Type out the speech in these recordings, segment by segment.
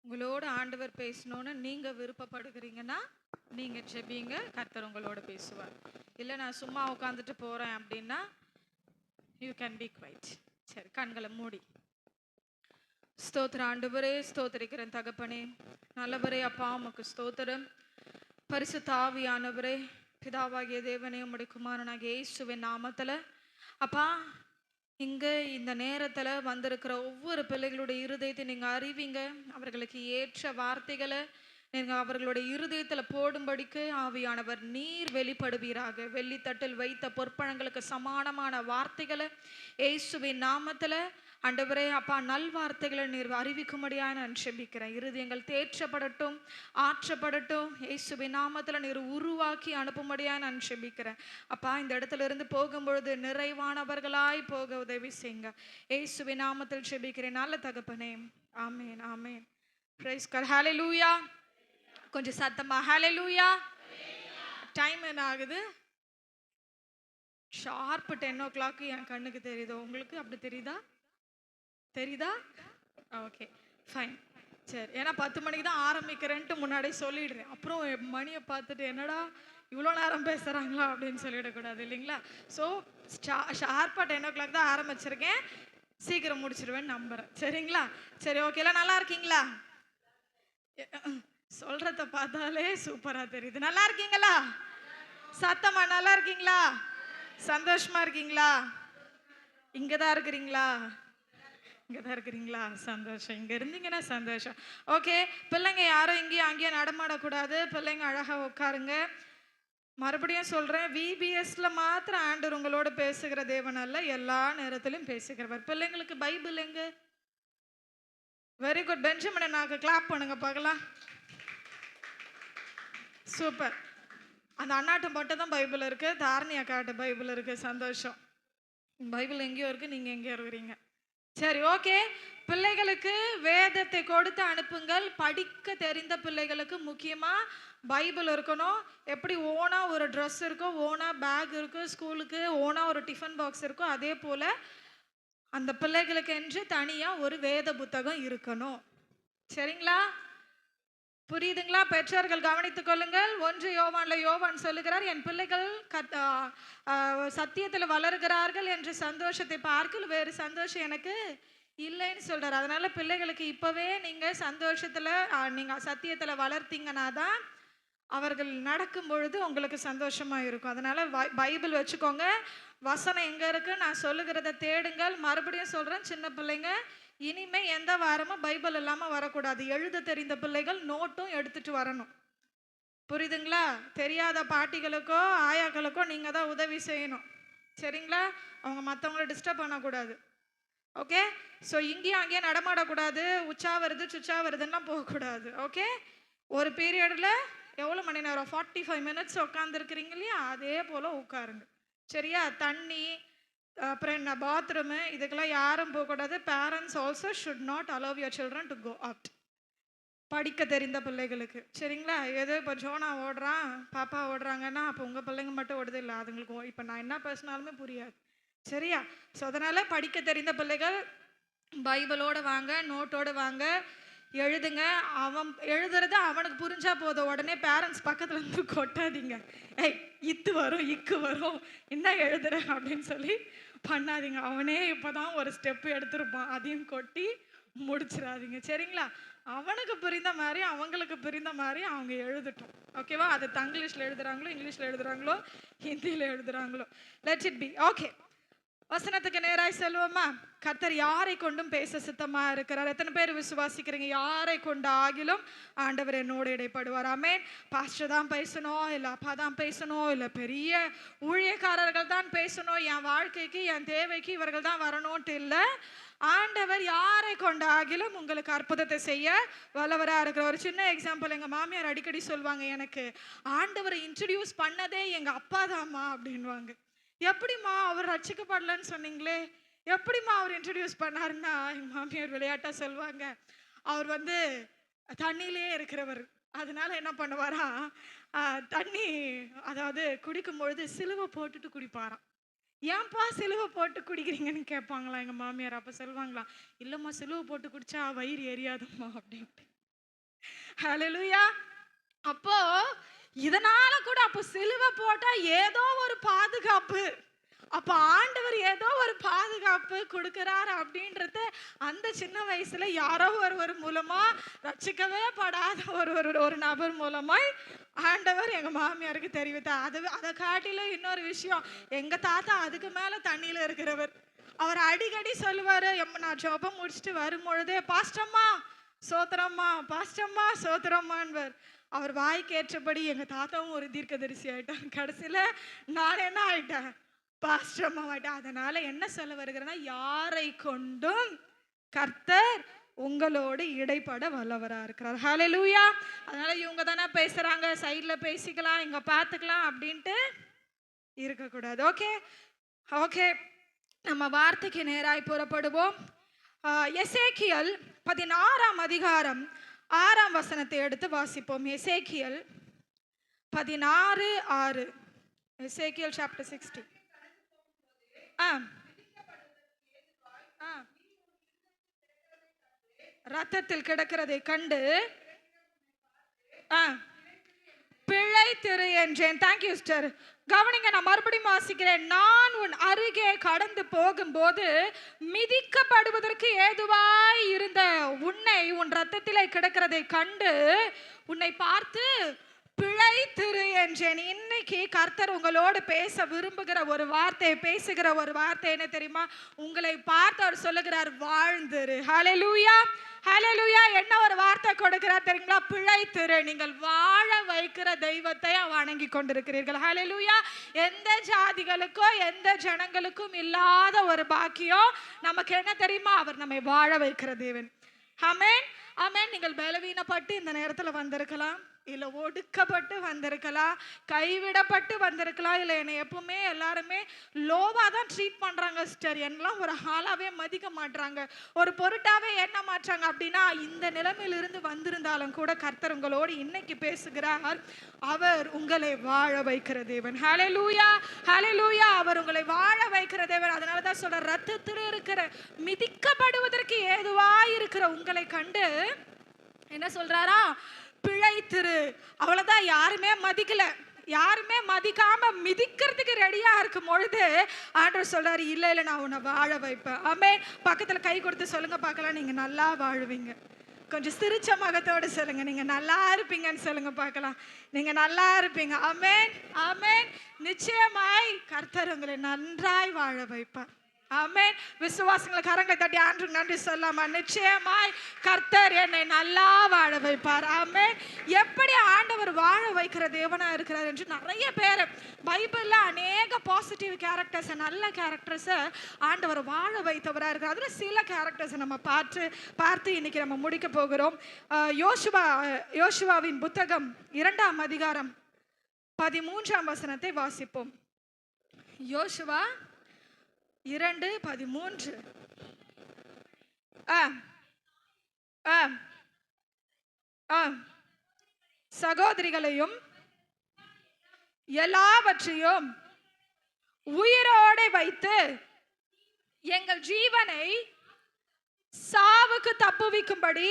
உங்களோட ஆண்டவர் பேசணும்னு நீங்க விருப்பப்படுகிறீங்கன்னா நீங்க ஜெபிங்க, கர்த்தர் உங்களோட பேசுவார். இல்லை நான் சும்மா உட்காந்துட்டு போறேன் அப்படின்னா யூ கேன் பி குவைட். சரி, கண்களை மூடி. ஸ்தோத்திர ஆண்டவரே, ஸ்தோத்திரிக்கிறேன் தகப்பனே, நல்லவரே அப்பா, உமக்கு ஸ்தோத்திரம். பரிசுத்த ஆவியானவரே, பிதாவாகிய தேவனே, உம்முடைய குமாரனாகிய இயேசுவின் நாமத்துல அப்பா, இங்கே இந்த நேரத்தில் வந்திருக்கிற ஒவ்வொரு பிள்ளைகளுடைய இருதயத்தை நீங்கள் அறிவிங்க. அவர்களுக்கு ஏற்ற வார்த்தைகளை நீங்கள் அவர்களுடைய இருதயத்தில் போடும்படிக்கு ஆவியானவர் நீர் வெளிப்படுவீராக. வெள்ளித்தட்டில் வைத்த பொற்பழங்களுக்கு சமானமான வார்த்தைகளை இயேசுவின் நாமத்தில் ஆண்டவரே அப்பா, நல்வார்த்தைகளை நீர் அறிவிக்கும்படியாக நான் ஜெபிக்கிறேன். இருதயங்கள் தேற்றப்படட்டும், ஆற்றப்படட்டும். இயேசுவின் நாமத்தில் நீர் உருவாக்கி அனுப்பும்படியாக நான் ஜெபிக்கிறேன். அப்பா, இந்த இடத்துல இருந்து போகும்பொழுது நிறைவானவர்களாய் போக உதவி செய்யுங்க. இயேசுவின் நாமத்தில் ஜெபிக்கிறேன் நல்ல தகப்பனே, ஆமேன் ஆமேன். Price God. ஹல்லேலூயா. கொஞ்சம் சத்தமா ஹல்லேலூயா. டைம் என்ன ஆகுது? Sharp 10 o'clock. என் கண்ணுக்கு தெரியுது, உங்களுக்கு அப்படி தெரியுதா? Okay, fine. சரி, ஏன்னா 10 மணிக்கு தான் ஆரம்பிக்கிறேன்ட்டு முன்னாடியே சொல்லிடுறேன். அப்புறம் மணியை பார்த்துட்டு என்னடா இவ்வளோ நேரம் பேசுகிறாங்களா அப்படின்னு சொல்லிடக்கூடாது இல்லைங்களா? ஸோ ஷார்ப்பாக 10 o'clock தான் ஆரம்பிச்சிருக்கேன். சீக்கிரம் முடிச்சிருவேன்னு நம்புகிறேன். சரிங்களா? சரி, ஓகேலாம். நல்லா இருக்கீங்களா? சொல்கிறத பார்த்தாலே சூப்பராக தெரியுது. நல்லா இருக்கீங்களா? சத்தமா நல்லா இருக்கீங்களா? சந்தோஷமா இருக்கீங்களா? இங்கே தான் இருக்கிறீங்களா? இங்கே தான் இருக்கிறீங்களா? சந்தோஷம். இங்கே இருந்தீங்கன்னா சந்தோஷம். ஓகே, பிள்ளைங்க யாரும் இங்கேயும் அங்கேயும் நடமாடக்கூடாது. பிள்ளைங்க அழகாக உட்காருங்க. மறுபடியும் சொல்கிறேன், விபிஎஸ்ல மாத்திரம் ஆண்டவர் உங்களோட பேசுகிற தேவன் அல்ல, எல்லா நேரத்திலும் பேசுகிறவர். பிள்ளைங்களுக்கு பைபிள் எங்க? Very good. பெஞ்சமினை நாங்கள் கிளாப் பண்ணுங்க பார்க்கலாம். சூப்பர். அந்த அண்ணாட்ட மட்டும் தான் பைபிள் இருக்கு, தாரணி அக்காட்ட பைபிள் இருக்கு. சந்தோஷம். பைபிள் எங்கேயோ இருக்கு, நீங்க எங்கேயோ இருக்கிறீங்க. சரி, ஓகே. பிள்ளைகளுக்கு வேதத்தை கொடுத்து அனுப்புங்கள். படிக்க தெரிந்த பிள்ளைகளுக்கு முக்கியமாக பைபிள் இருக்கணும். எப்படி ஓனா ஒரு ட்ரெஸ் இருக்கோ, ஓனா பேக் இருக்கும், ஸ்கூலுக்கு ஓனா ஒரு டிஃபன் பாக்ஸ் இருக்கும், அதே போல் அந்த பிள்ளைகளுக்கு என்று தனியாக ஒரு வேத புத்தகம் இருக்கணும். சரிங்களா? புரியுதுங்களா? பெற்றோர்கள் கவனித்துக் கொள்ளுங்கள். 1 யோவான்ல யோவான் சொல்லுகிறார், என் பிள்ளைகள் சத்தியத்தில் வளர்கிறார்கள் என்ற சந்தோஷத்தை பார்க்கல வேறு சந்தோஷம் எனக்கு இல்லைன்னு சொல்றாரு. அதனால பிள்ளைகளுக்கு இப்பவே நீங்க சந்தோஷத்துல நீங்க சத்தியத்துல வளர்த்தீங்கன்னா தான் அவர்கள் நடக்கும் பொழுது உங்களுக்கு சந்தோஷமா இருக்கும். அதனால பைபிள் வச்சுக்கோங்க. வசனம் எங்க இருக்கு நான் சொல்லுகிறத தேடுங்கள். மறுபடியும் சொல்றேன், சின்ன பிள்ளைங்க இனிமே எந்த வாரமும் பைபிள் இல்லாம வரக்கூடாது. எழுத தெரிந்த பிள்ளைகள் நோட்டும் எடுத்துட்டு வரணும். புரியுதுங்களா? தெரியாத பாட்டிகளுக்கோ ஆயாக்களுக்கோ நீங்க தான் உதவி செய்யணும். சரிங்களா? அவங்க மற்றவங்கள டிஸ்டர்ப் பண்ணக்கூடாது. ஓகே? ஸோ இங்கேயும் அங்கேயும் நடமாடக்கூடாது. உச்சா வருது சுச்சா வருதுன்னா போகக்கூடாது. ஓகே? ஒரு பீரியடில் எவ்வளோ மணி நேரம்? 45 minutes உட்காந்துருக்குறீங்க இல்லையா? அதே போல் உட்காருங்க. சரியா? தண்ணி, அப்புறம் என்ன, பாத்ரூமு, இதுக்கெல்லாம் யாரும் போகக்கூடாது. Parents also should not allow your children to go out. படிக்க தெரிந்த பிள்ளைகளுக்கு. சரிங்களா? ஏதோ இப்போ ஜோனா ஓடுறான், பாப்பா ஓடுறாங்கன்னா அப்போ உங்கள் பிள்ளைங்க மட்டும் ஓடுது இல்லை, அதுங்களுக்கு இப்போ நான் என்ன பேசினாலுமே புரியாது. சரியா? ஸோ அதனால் படிக்க தெரிந்த பிள்ளைகள் பைபிளோடு வாங்க, நோட்டோடு வாங்க, எழுதுங்க. அவன் எழுதுறது அவனுக்கு புரிஞ்சா போதும். உடனே பேரண்ட்ஸ் பக்கத்துல இருந்து கொட்டாதீங்க. ஏய், இத்து வரும் இக்கு வரும் என்ன எழுதுற அப்படின்னு சொல்லி பண்ணாதீங்க. அவனே இப்போதான் ஒரு ஸ்டெப் எடுத்திருப்பான், அதையும் கொட்டி முடிச்சிடாதீங்க. சரிங்களா? அவனுக்கு புரிந்த மாதிரி அவங்களுக்கு புரிந்த மாதிரி அவங்க எழுதட்டும். ஓகேவா? அது தங்கிலீஷில் எழுதுறாங்களோ, இங்கிலீஷில் எழுதுறாங்களோ, ஹிந்தியில் எழுதுறாங்களோ, லெட் இட் பி. ஓகே, வசனத்துக்கு நேராய் செல்வோமா? கர்த்தர் யாரை கொண்டும் பேச சித்தமா இருக்கிறார். எத்தனை பேர் விசுவாசிக்கிறீங்க? யாரை கொண்டு ஆகிலும் ஆண்டவர் என்னோடு இடைப்படுவார். ஆமென். பாஸ்டர் தான் பேசணும், இல்லை அப்பா தான் பேசணும், இல்லை பெரிய ஊழியக்காரர்கள் தான் பேசணும், என் வாழ்க்கைக்கு என் தேவைக்கு இவர்கள் தான் வரணும்ட்டு இல்லை. ஆண்டவர் யாரை கொண்டு ஆகிலும் உங்களுக்கு அற்புதத்தை செய்ய வல்லவராக இருக்கிற. ஒரு சின்ன எக்ஸாம்பிள், எங்கள் மாமியார் அடிக்கடி சொல்லுவாங்க, எனக்கு ஆண்டவரை இன்ட்ரடியூஸ் பண்ணதே எங்கள் அப்பா தாம்மா அப்படின்வாங்க. எப்படிம்மா அவர் ரட்சிக்கப்படலன்னு சொன்னீங்களே, எப்படிம்மா அவர் இன்ட்ரடியூஸ் பண்ணாருன்னா எங்கள் மாமியார் விளையாட்டா சொல்லுவாங்க, அவர் தண்ணியிலே இருக்கிறவர். அதனால என்ன பண்ணுவாரா, தண்ணி அதாவது குடிக்கும் பொழுது சிலுவை போட்டுட்டு குடிப்பாராம். ஏன்பா சிலுவை போட்டு குடிக்கிறீங்கன்னு கேட்பாங்களா எங்கள் மாமியார். அப்போ சொல்லுவாங்களா, இல்லைம்மா சிலுவை போட்டு குடிச்சா வயிறு எரியாதும்மா அப்படின்ட்டு. ஹalleluya. அப்போ இதனால கூட அப்போ சிலுவை போட்டா ஏதோ ஒரு பாதுகாப்பு, அப்ப ஆண்டவர் ஏதோ ஒரு பாதுகாப்பு கொடுக்கிறார் அப்படின்றது அந்த சின்ன வயசுல யாரோ ஒருவர் மூலமா, ரட்சிக்கவே படாத ஒரு நபர் மூலமாய் ஆண்டவர் எங்க மாமியாருக்கு தெரிவித்தார். அதை காட்டிலும் இன்னொரு விஷயம், எங்க தாத்தா அதுக்கு மேல தண்ணியில இருக்கிறவர். அவர் அடிக்கடி சொல்லுவாரு, நான் ஜெபம் முடிச்சுட்டு வரும்பொழுதே, பாஸ்டம்மா சோத்திரம்மா, பாஸ்டம்மா சோத்திரம்மான்வர். அவர் வாய்க்கேற்றபடி எங்க தாத்தாவும் ஒரு தீர்க்கதரிசி ஆயிட்டான். கடைசியில நான் என்ன ஆயிட்டேன், பாஸ்டம்மா ஆயிட்டேன். அதனால என்ன சொல்ல வருகிறேன்னா, யாரை கொண்டும் கர்த்தர் உங்களோடு இடைப்பட வல்லவரா இருக்கிறார். ஹalleluya. அதனால இவங்க தானே பேசுறாங்க, சைட்ல பேசிக்கலாம், இங்க பாத்துக்கலாம் அப்படின்ட்டு இருக்கக்கூடாது. ஓகே ஓகே, நம்ம வார்த்தைக்கு நேராய் புறப்படுவோம். எசேக்கியல் 16ஆம் அதிகாரம் 6ஆம் வசனத்தை எடுத்து வாசிப்போம். எசேக்கியல் 16:6. எசேக்கியல் சாப்டர் 60. ரத்தத்தில் கிடக்கிறதை கண்டு பிழைத்திரு என்றேன். Thank you sister. கவனிங்க, நான் மறுபடியும் வாசிக்கிறேன். நான் உன் அருகே கடந்து போகும்போது மிதிக்கப்படுவதற்கு ஏதுவாய் இருந்த உன்னை, உன் ரத்தத்திலே கிடக்கிறதை கண்டு உன்னை பார்த்து பிழைத்திரு என்றேன். இன்னைக்கு கர்த்தர் உங்களோடு பேச விரும்புகிற ஒரு வார்த்தை, பேசுகிற ஒரு வார்த்தை என்ன தெரியுமா? உங்களை பார்த்து அவர் சொல்லுகிறார், வாழ்ந்திரு. ஹalleluya ஹalleluya. என்ன ஒரு வார்த்தை கொடுக்கிறார் தெரியுங்களா? பிழைத்திரு. நீங்கள் வாழ வைக்கிற தெய்வத்தை வணங்கி கொண்டிருக்கிறீர்கள். ஹalleluya. எந்த ஜாதிகளுக்கோ எந்த ஜனங்களுக்கும் இல்லாத ஒரு பாக்கியம் நமக்கு என்ன தெரியுமா? அவர் நம்மை வாழ வைக்கிற தேவன். ஆமென் ஆமென். நீங்கள் பலவீனப்பட்டு இந்த நேரத்தில் வந்திருக்கலாம், இல்லை ஒடுக்கப்பட்டு வந்திருக்கலாம், கைவிடப்பட்டு வந்திருக்கலாம், இல்லை என்னை எப்பவுமே எல்லாருமே லோவாக தான் ட்ரீட் பண்ணுறாங்க சிஸ்டர், என்னெல்லாம் ஒரு ஆளாகவே மதிக்க மாட்டுறாங்க, ஒரு பொருட்டாவே என்ன மாற்றாங்க அப்படின்னா, இந்த நிலைமையிலிருந்து வந்திருந்தாலும் கூட கர்த்தர் உங்களோடு இன்னைக்கு பேசுகிறார். அவர் உங்களை வாழ வைக்கிற தேவன். ஹalleluya ஹalleluya. அவர் உங்களை வாழ வைக்கிற தேவன். அதனால தான் சொல்ற, ரத்தத்தில் இருக்கிற மிதிக்கப்படுவதற்கு ஏதுவாய் இருக்கிற உங்களை கண்டு என்ன சொல்றாரா? பிழைத்திரு. அவ்வளவுதான். யாருமே மதிக்கல, யாருமே மதிக்காம மிதிக்கிறதுக்கு ரெடியா இருக்கும் பொழுது ஆண்டவர் சொல்றாரு, இல்ல இல்ல நான் உன்னை வாழ வைப்பேன். ஆமென். பக்கத்துல கை கொடுத்து சொல்லுங்க பார்க்கலாம், நீங்க நல்லா வாழ்வீங்க. கொஞ்சம் சிரிச்ச முகத்தோடு சொல்லுங்க, நீங்க நல்லா இருப்பீங்கன்னு சொல்லுங்க பார்க்கலாம். நீங்க நல்லா இருப்பீங்க. ஆமென் ஆமென். நிச்சயமாய் கர்த்தர் உங்களை நன்றாய் வாழ வைப்பார். ஆமென். விசுவாசங்களை கரங்களை தட்டி ஆண்டவருக்கு நன்றி சொல்லாமா? நிச்சயமாய் கர்த்தர் என்னை நல்லா வாழ வைப்பார். ஆமென். எப்படி ஆண்டவர் வாழ வைக்கிற தேவனா இருக்கிறார் என்று நிறைய பேர் பைபிள்ல அநேக பாசிட்டிவ் கேரக்டர்ஸ், நல்ல கேரக்டர்ஸ் ஆண்டவர் வாழ வைத்தவராக இருக்கிறார். அதுல சில கேரக்டர்ஸ் நம்ம பார்த்து இன்னைக்கு நம்ம முடிக்க போகிறோம். யோசுவாவின் புத்தகம் 2ஆம் அதிகாரம் 13ஆம் வசனத்தை வாசிப்போம். யோசுவா 2:13. சகோதரிகளையும் எல்லாவற்றையும் உயிரோட வைத்து எங்கள் ஜீவனை சாவுக்கு தப்புவிக்கும்படி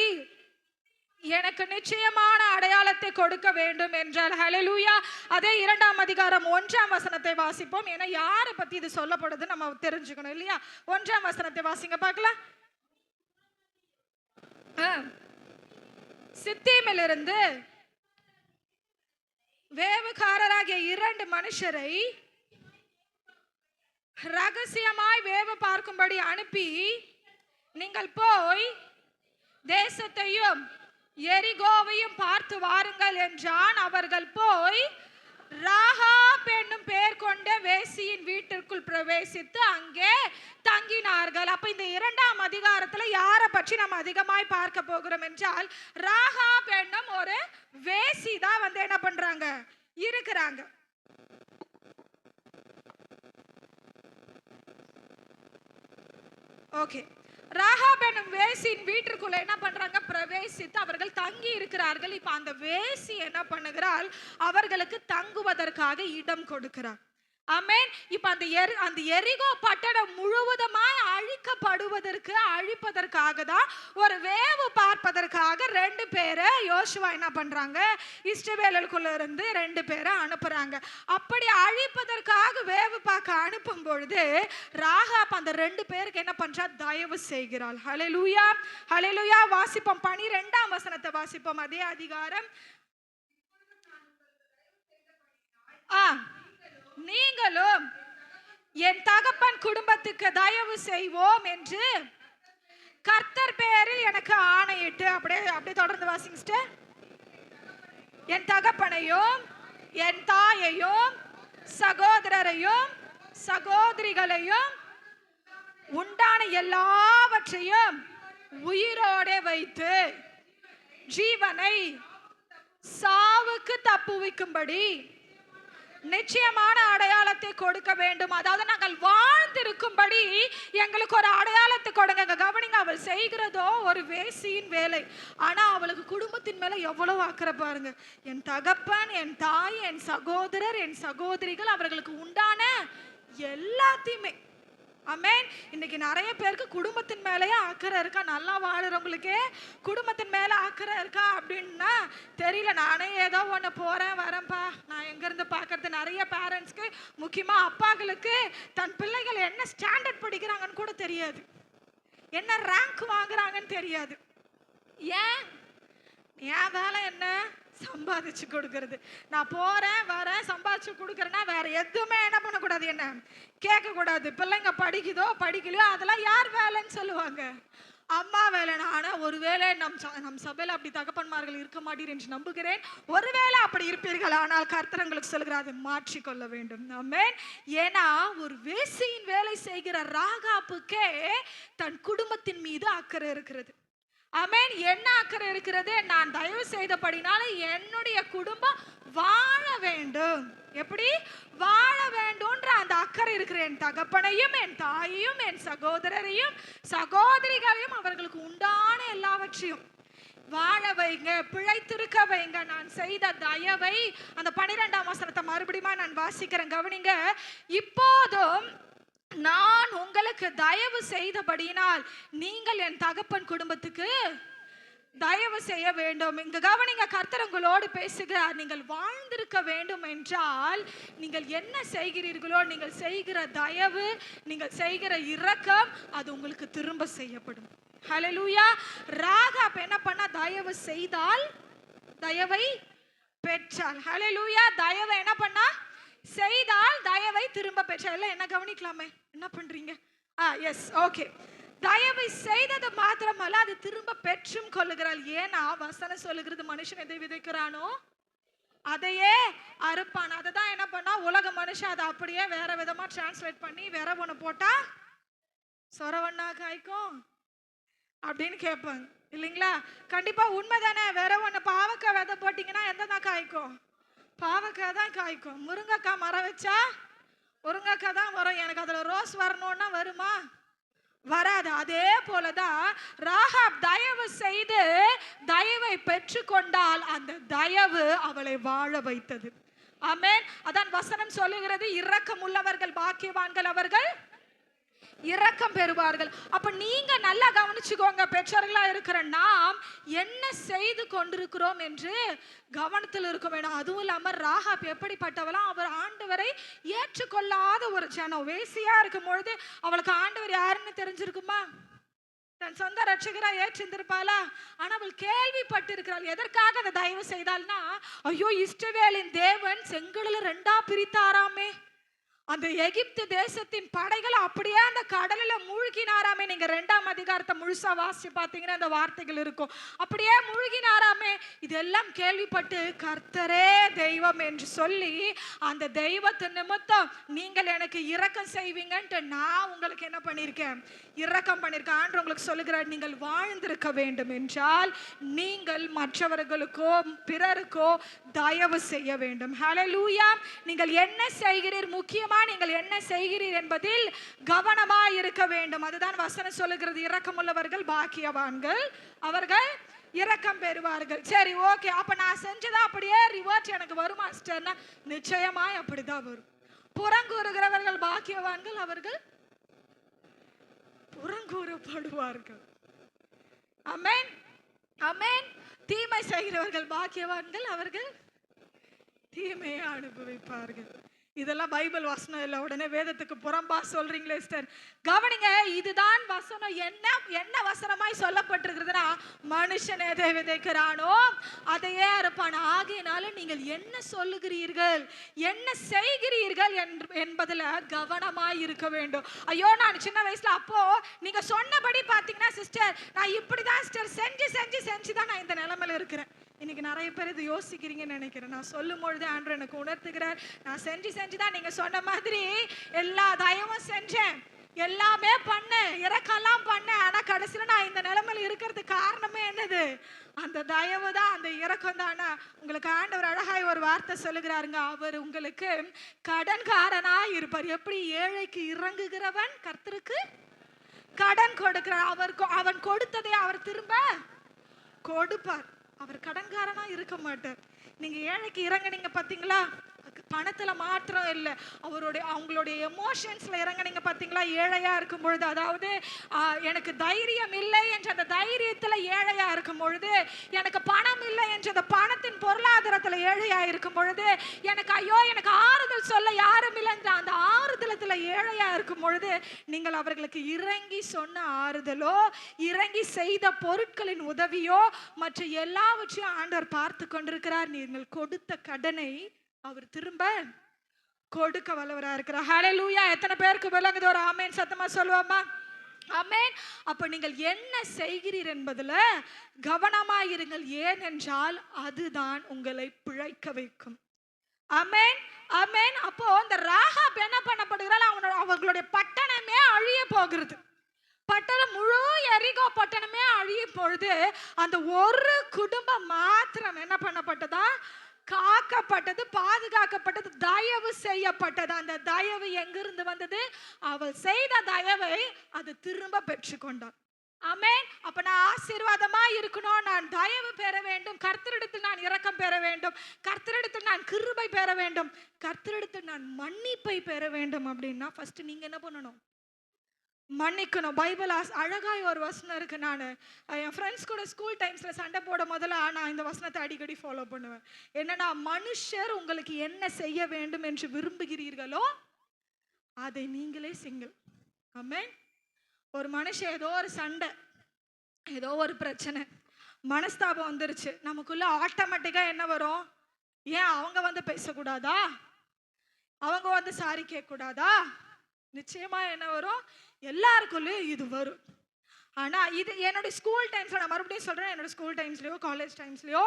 எனக்கு நிச்சயமான அடையாளத்தை கொடுக்க வேண்டும் என்றார். ஹalleluya. அதே 2ஆம் அதிகாரம் 1ஆம் வசனத்தை வாசிப்போம். ஏன்னா யாரை பத்தி இது சொல்லப்படுது நம்ம தெரிஞ்சுக்கணும் இல்லையா? 1ஆம் வசனத்தை வாசிங்க பார்க்கலாம். சித்தீமிலிருந்து வேவுகாரராகிய 2 மனுஷரை ரகசியமாய் வேவு பார்க்கும்படி அனுப்பி, நீங்கள் போய் தேசத்தையும் எரிகோவையும் பார்த்து வாருங்கள் என்றான். அவர்கள் போய் ராகாப் என்னும் பெயர் கொண்ட வேசியின் வீட்டிற்குள் பிரவேசித்து அங்கே தங்கினார்கள். அப்ப இந்த 2ஆம் அதிகாரத்துல யாரை பற்றி நம்ம அதிகமாய் பார்க்க போகிறோம் என்றால், ராகாப் என்னும் ஒரு வேசி தான் என்ன பண்றாங்க, இருக்கிறாங்க. ஓகே. ராகாப் என்னும் வேசியின் வீட்டிற்குள்ள என்ன பண்றாங்க, பிரவேசித்து அவர்கள் தங்கி இருக்கிறார்கள். இப்ப அந்த வேசி என்ன பண்ணுகிறாள், அவர்களுக்கு தங்குவதற்காக இடம் கொடுக்கிறார். ஆமென். இப்ப அந்த எரிகோ பட்டணம் முழுவதுமாய் அழிப்பதற்காக தான், ஒரு வேவு பார்ப்பதற்காக 2 பேரை யோசுவா என்ன பண்றாங்க, இஸ்ரவேலுக்குள்ள இருந்து 2 பேரை அனுப்புறாங்க. அப்படி அழிப்பதற்காக வேவு பார்க்க அனுப்பும் பொழுது ராகாப் அந்த 2 பேருக்கு என்ன பண்றா, தயவு செய்கிறாள். ஹல்லேலூயா, ஹல்லேலூயா. வாசிப்போம், 12ஆம் வசனத்தை வாசிப்போம். அதே அதிகாரம். நீங்களும் என் தகப்பன் குடும்பத்துக்கு தயவு செய்வோம் என்று கர்த்தர் பெயரில் எனக்கு ஆணையிட்டு. அப்படியே தொடர்ந்து வாசிங்க சிஸ்டர். என் தகப்பனையும் என் தாயையும் சகோதரரையும் சகோதரிகளையும் உண்டான எல்லாவற்றையும் உயிரோட வைத்து ஜீவனை சாவுக்கு தப்புவிக்கும்படி நிச்சயமான அடையாளத்தை கொடுக்க வேண்டும். அதாவது நாங்கள் வாழ்ந்திருக்கும்படி எங்களுக்கு ஒரு அடையாளத்தை கொடுங்க. கவனிங்க, அவள் செய்கிறதோ ஒரு வேசியின் வேலை. ஆனா அவளுக்கு குடும்பத்தின் மேல எவ்வளவு அக்கறை பாருங்க. என் தகப்பன், என் தாய், என் சகோதரர், என் சகோதரிகள், அவர்களுக்கு உண்டான எல்லாத்தையுமே. ஆமென். இன்னைக்கு நிறைய பேருக்கு குடும்பத்தின் மேலேயே அக்கறை இருக்கா? நல்லா வாழுறவங்களுக்கே குடும்பத்தின் மேல அக்கறை இருக்கா அப்படின்னா தெரியல. நானே ஏதோ ஒன்று போறேன் வரேன்ப்பா, நான் எங்கிருந்து பார்க்கறது. நிறைய பேரண்ட்ஸ்க்கு, முக்கியமா அப்பாக்களுக்கு தன் பிள்ளைகள் என்ன ஸ்டாண்டர்ட் படிக்கிறாங்கன்னு கூட தெரியாது, என்ன ரேங்க் வாங்குறாங்கன்னு தெரியாது. ஏன் வேலை என்ன? சம்பாதிச்சு கொடுக்கறது. நான் போறேன் வரேன் சம்பாதிச்சு கொடுக்கறேன்னா வேற எதுவுமே என்ன பண்ணக்கூடாது, என்ன கேட்க கூடாது. பிள்ளைங்க படிக்குதோ படிக்கலையோ அதெல்லாம் யார் வேலைன்னு சொல்லுவாங்க, அம்மா வேலைனா. ஆனா ஒருவேளை நம் சபையில அப்படி தகப்பன்மார்கள் இருக்க மாட்டீர் என்று நம்புகிறேன். ஒருவேளை அப்படி இருப்பீர்கள், ஆனால் கர்த்தர்களுக்கு சொல்கிறார், அதை மாற்றிக்கொள்ள வேண்டும். ஆமென். ஏன்னா ஒரு வேசியின் வேலை செய்கிற ராகாப்புக்கே தன் குடும்பத்தின் மீது அக்கறை இருக்கிறது. ஆமென். என்ன அக்கறை இருக்கிறது? நான் தயவு செய்தபடினால என்னுடைய குடும்பம் வாழ வேண்டும். எப்படி வாழ வேண்டும்ன்ற அந்த அக்கறை இருக்கிற என் தகப்பனையும் என் தாயையும் என் சகோதரரையும் சகோதரிகளையும் அவர்களுக்கு உண்டான எல்லாவற்றையும் வாழ வைங்க, பிழைத்திருக்க வைங்க. நான் செய்த தயவை, அந்த 12ஆம் வசனத்தை மறுபடியும் நான் வாசிக்கிறேன், கவனிங்க. இப்போதும் நான் உங்களுக்கு தயவு செய்தபடியினால் நீங்கள் என் தகப்பன் குடும்பத்துக்கு தயவு செய்ய வேண்டும். இங்க கவனிங்க, கர்த்தர் உங்களோடு பேசுகிறார். நீங்கள் வாழ்ந்திருக்க வேண்டும் என்றால் நீங்கள் என்ன செய்கிறீர்களோ, நீங்கள் செய்கிற தயவு, நீங்கள் செய்கிற இரக்கம், அது உங்களுக்கு திரும்ப செய்யப்படும். ஹல்லேலூயா. ராகாப் என்ன பண்ணா, தயவு செய்தால் தயவை பெற்றாள். ஹல்லேலூயா. தயவை என்ன பண்ணா, செய்தால் தயவை திரும்ப பெற்றாள். என்ன கவனிக்கலாமே, என்ன பண்றீங்க? Yes, okay. தயவை செய்தது மாத்திரமல்ல, அது திரும்ப பெற்றும் கொள்ளுகிறாள். ஏன்னா வசனம் சொல்லுகிறது, மனுஷன் எதை விதைக்கிறானோ அதையே அறுப்பான். அதை தான் என்ன பண்ணா உலக மனுஷன் அதை அப்படியே வேற விதமா டிரான்ஸ்லேட் பண்ணி வேற ஒண்ணு போட்டா சொரவண்ணா காய்க்கும் அப்படின்னு கேட்பாங்க இல்லைங்களா? கண்டிப்பா உண்மைதானே. வேற ஒண்ணு பாவக்காய் விதை போட்டீங்கன்னா எந்த தான் காய்க்கும்? பாவக்காய் தான் காய்க்கும். முருங்கைக்காய் மரம் வச்சா முருங்கைக்காய் தான் வரும். எனக்கு அதுல ரோஸ் வரணும்னா வருமா? வராது. அதே போலதான் ராகாப் தயவு செய்து தயவை பெற்றுக்கொண்டால் அந்த தயவு அவளை வாழ வைத்தது. ஆமென். அதான் வசனம் சொல்லுகிறது, இரக்கம் உள்ளவர்கள் பாக்கியவான்கள், அவர்கள் இரக்கம் பெறுவார்கள். அப்ப நீங்க நல்லா கவனிச்சுக்கோங்க, பெற்றோர்களா இருக்கிற நாம் என்ன செய்து கொண்டிருக்கிறோம் என்று கவனத்தில் இருக்க வேணும். அதுவும் இல்லாம ராகாப் எப்படிப்பட்டவளாம், அவர் ஆண்டவரை ஏற்றுக்கொள்ளாத ஒரு ஜனம். வேசியா இருக்கும் பொழுது அவளுக்கு ஆண்டவர் யாருன்னு தெரிஞ்சிருக்குமா? தன் சொந்த ரட்சகரா ஏற்றிருந்திருப்பாளா? ஆனா அவள் கேள்விப்பட்டிருக்கிறாள். எதற்காக அதை தயவு செய்தால்னா, ஐயோ இஸ்ரவேலின் தேவன் செங்கடலை 2ஆ பிரித்தாராமே, அந்த எகிப்து தேசத்தின் படைகள் அப்படியே அந்த கடலில் மூழ்கினாராமே. நீங்க 2ஆம் அதிகாரத்தை முழுசா வாசிச்சு பார்த்தீங்கன்னா அந்த வார்த்தைகள் இருக்கும். அப்படியே மூழ்கினாராமே. இதெல்லாம் கேள்விப்பட்டு கர்த்தரே தெய்வம் என்று சொல்லி அந்த தெய்வத்தின் நிமித்தம் நீங்கள் எனக்கு இரக்கம் செய்வீங்கன்ட்டு நான் உங்களுக்கு என்ன பண்ணியிருக்கேன், இரக்கம் பண்ணியிருக்கேன். ஆண்டு உங்களுக்கு சொல்லுகிறார், நீங்கள் வாழ்ந்திருக்க வேண்டும் என்றால் நீங்கள் மற்றவர்களுக்கோ பிறருக்கோ தயவு செய்ய வேண்டும். ஹல்லேலூயா. நீங்கள் என்ன செய்கிறீர், முக்கியமா நீங்கள் என்ன செய்கிறீர் என்பதில் கவனமாய் இருக்க வேண்டும். அதுதான் வசனம் சொல்லுகிறது, இரக்கமுள்ளவர்கள் பாக்கியவான்கள், அவர்கள் இரக்கம் பெறுவார்கள். சரி, ஓகே. அப்ப நான் செஞ்சதா அப்படியே ரிவர்ஸ் எனக்கு வருமா சிஸ்டர்னா? நிச்சயமாய் அப்படிதான் வரும். புறங்கூறுகிறவர்கள் பாக்கியவான்கள், அவர்கள் புறங்கூறப்படுவார்கள். ஆமென், ஆமென். தீமை செய்கிறவர்கள் பாக்கியவான்கள், அவர்கள் தீமையை அனுபவிப்பார்கள். இதெல்லாம் பைபிள் வசனம் இல்லை. உடனே வேதத்துக்கு புறம்பா சொல்றீங்களே சிஸ்டர். கவனிங்க, இதுதான் வசனம். என்ன வசனமாய் சொல்லப்பட்டிருக்கிறதுனா, மனுஷன் எதை விதைக்கிறானோ அதையே அறுப்பான். ஆகையினால நீங்கள் என்ன சொல்லுகிறீர்கள், என்ன செய்கிறீர்கள் என்பதுல கவனமாய் இருக்க வேண்டும். ஐயோ, நான் சின்ன வயசுல அப்போ நீங்க சொன்னபடி பாத்தீங்கன்னா சிஸ்டர், நான் இப்படிதான் சிஸ்டர் செஞ்சுதான் நான் இந்த நிலைமையில இருக்கிறேன். இன்னைக்கு நிறைய பேர் இது யோசிக்கிறீங்கன்னு நினைக்கிறேன். நான் சொல்லும் பொழுது ஆண்டவர் எனக்கு உணர்த்துகிறார், நான் செஞ்சுதான் நீங்க சொன்ன மாதிரி எல்லா தயவும் செஞ்சேன், எல்லாமே பண்ணேன், இறக்கெல்லாம் பண்ணேன். ஆனா கடைசியில நான் இந்த நிலைமையில இருக்கிறதுக்கு காரணமே என்னது? அந்த தயவு தான், அந்த இறக்கம் தான். உங்களுக்கு ஆண்டவர் அழகாய் ஒரு வார்த்தை சொல்லுகிறாருங்க, அவர் உங்களுக்கு கடன்காரனா இருப்பார். எப்படி? ஏழைக்கு இறங்குகிறவன் கர்த்தருக்கு கடன் கொடுக்கிறார். அவன் கொடுத்ததை அவர் திரும்ப கொடுப்பார். அவர் கடன்காரனா இருக்க மாட்டார். நீங்க ஏழைக்கு இறங்குனீங்க பாத்தீங்களா, பணத்துல மாற்றம் இல்லை, அவங்களுடைய எமோஷன்ஸ்ல இறங்குனீங்க பாத்தீங்களா. ஏழையா இருக்கும் பொழுது, அதாவது எனக்கு தைரியம் இல்லை என்ற அந்த தைரியத்துல ஏழையா இருக்கும் பொழுது, எனக்கு பணம் இல்லை என்ற அந்த பணத்தின் பொருளாதாரத்துல ஏழையா இருக்கும் பொழுது, எனக்கு ஐயோ எனக்கு ஆறுதல் சொல்ல யாரும் இல்லை என்ற அந்த ஆறுதலத்துல ஏழையா இருக்கும் பொழுது, நீங்கள் அவர்களுக்கு இறங்கி சொன்ன ஆறுதலோ, இறங்கி செய்த பொருட்களின் உதவியோ, மற்ற எல்லாவற்றையும் ஆண்டவர் பார்த்து கொண்டிருக்கிறார். நீங்கள் கொடுத்த கடனை அவர் திரும்ப கொடுக்க வல்லவரா இருக்கிறார். ஹல்லேலூயா. எத்தனை பேருக்கு விளங்குது? ஒரு ஆமென் சத்தமா சொல்லுவோமா? ஆமென். அப்ப நீங்கள் என்ன செய்கிறீர் என்பதுல கவனமாயிருங்கள். ஏனென்றால் அதுதான் உங்களை பிழைக்க வைக்கும். ஆமென், ஆமென். அப்போ இந்த ராகாப் என்ன பண்ணப்படுகிறாள்? அவர்களுடைய பட்டணமே அழிய போகிறது. பட்டணம் முழு எரிகோ பட்டணமே அழியும் பொழுது, அந்த ஒரு குடும்பம் மாத்திரம் என்ன பண்ணப்பட்டதா? காக்கப்பட்டது, பாதுகாக்கப்பட்டது, தயவு செய்யப்பட்டது. அந்த தயவு எங்கிருந்து வந்தது? அவள் செய்த தயவை அது திரும்ப பெற்றுக்கொண்டாள். ஆமென். அப்ப நான் ஆசீர்வாதமா இருக்கணும், நான் தயவு பெற வேண்டும், கர்த்தரிடத்தில் நான் இரக்கம் பெற வேண்டும், கர்த்தரிடத்தில் நான் கிருபை பெற வேண்டும், கர்த்தரிடத்தில் நான் மன்னிப்பை பெற வேண்டும் அப்படின்னா ஃபர்ஸ்ட் நீங்க என்ன பண்ணணும்? மன்னிக்கணும். பைபிள் அழகாய் ஒரு வசனம் இருக்கு. நான் என் ஃப்ரெண்ட்ஸ் கூட ஸ்கூல் டைம்ஸ்ல சண்டை போட முதல்ல நான் இந்த வசனத்தை அடிக்கடி ஃபாலோ பண்ணுவேன். என்னன்னா, மனுஷர் உங்களுக்கு என்ன செய்ய வேண்டும் என்று விரும்புகிறீர்களோ அதை நீங்களே செய்யுங்கள். ஆமென். ஒரு மனுஷன் ஏதோ ஒரு சண்டை, ஏதோ ஒரு பிரச்சனை, மனஸ்தாபம் வந்துருச்சு, நமக்குள்ள ஆட்டோமேட்டிக்கா என்ன வரும்? ஏன் அவங்க வந்து பேசக்கூடாதா? அவங்க வந்து சாரி கேட்க கூடாதா? நிச்சயமா என்ன வரும்? எல்லாருக்குள்ளயும் இது வரும். ஆனா இது என்னோட ஸ்கூல் டைம்ஸ்ல, நான் மறுபடியும் சொல்றேன், என்னோட ஸ்கூல் டைம்ஸ்லயோ காலேஜ் டைம்ஸ்லயோ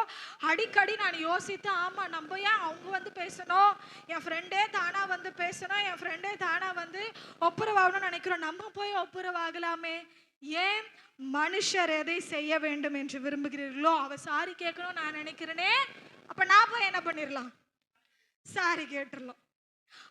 அடிக்கடி நான் யோசித்து, ஆமா நம்ம ஏன் அவங்க வந்து பேசணும், என் ஃப்ரெண்டே தானா வந்து பேசணும், என் ஃப்ரெண்டே தானா வந்து ஒப்புரவாகணும்னு நினைக்கிறோம், நம்ம போய் ஒப்புரவாகலாமே. ஏன்? மனுஷர் எதை செய்ய வேண்டும் என்று விரும்புகிறீர்களோ அவ சாரி கேட்கணும் நான் நினைக்கிறேனே, அப்ப நான் போய் என்ன பண்ணிடலாம்? சாரி கேட்டுடலாம்.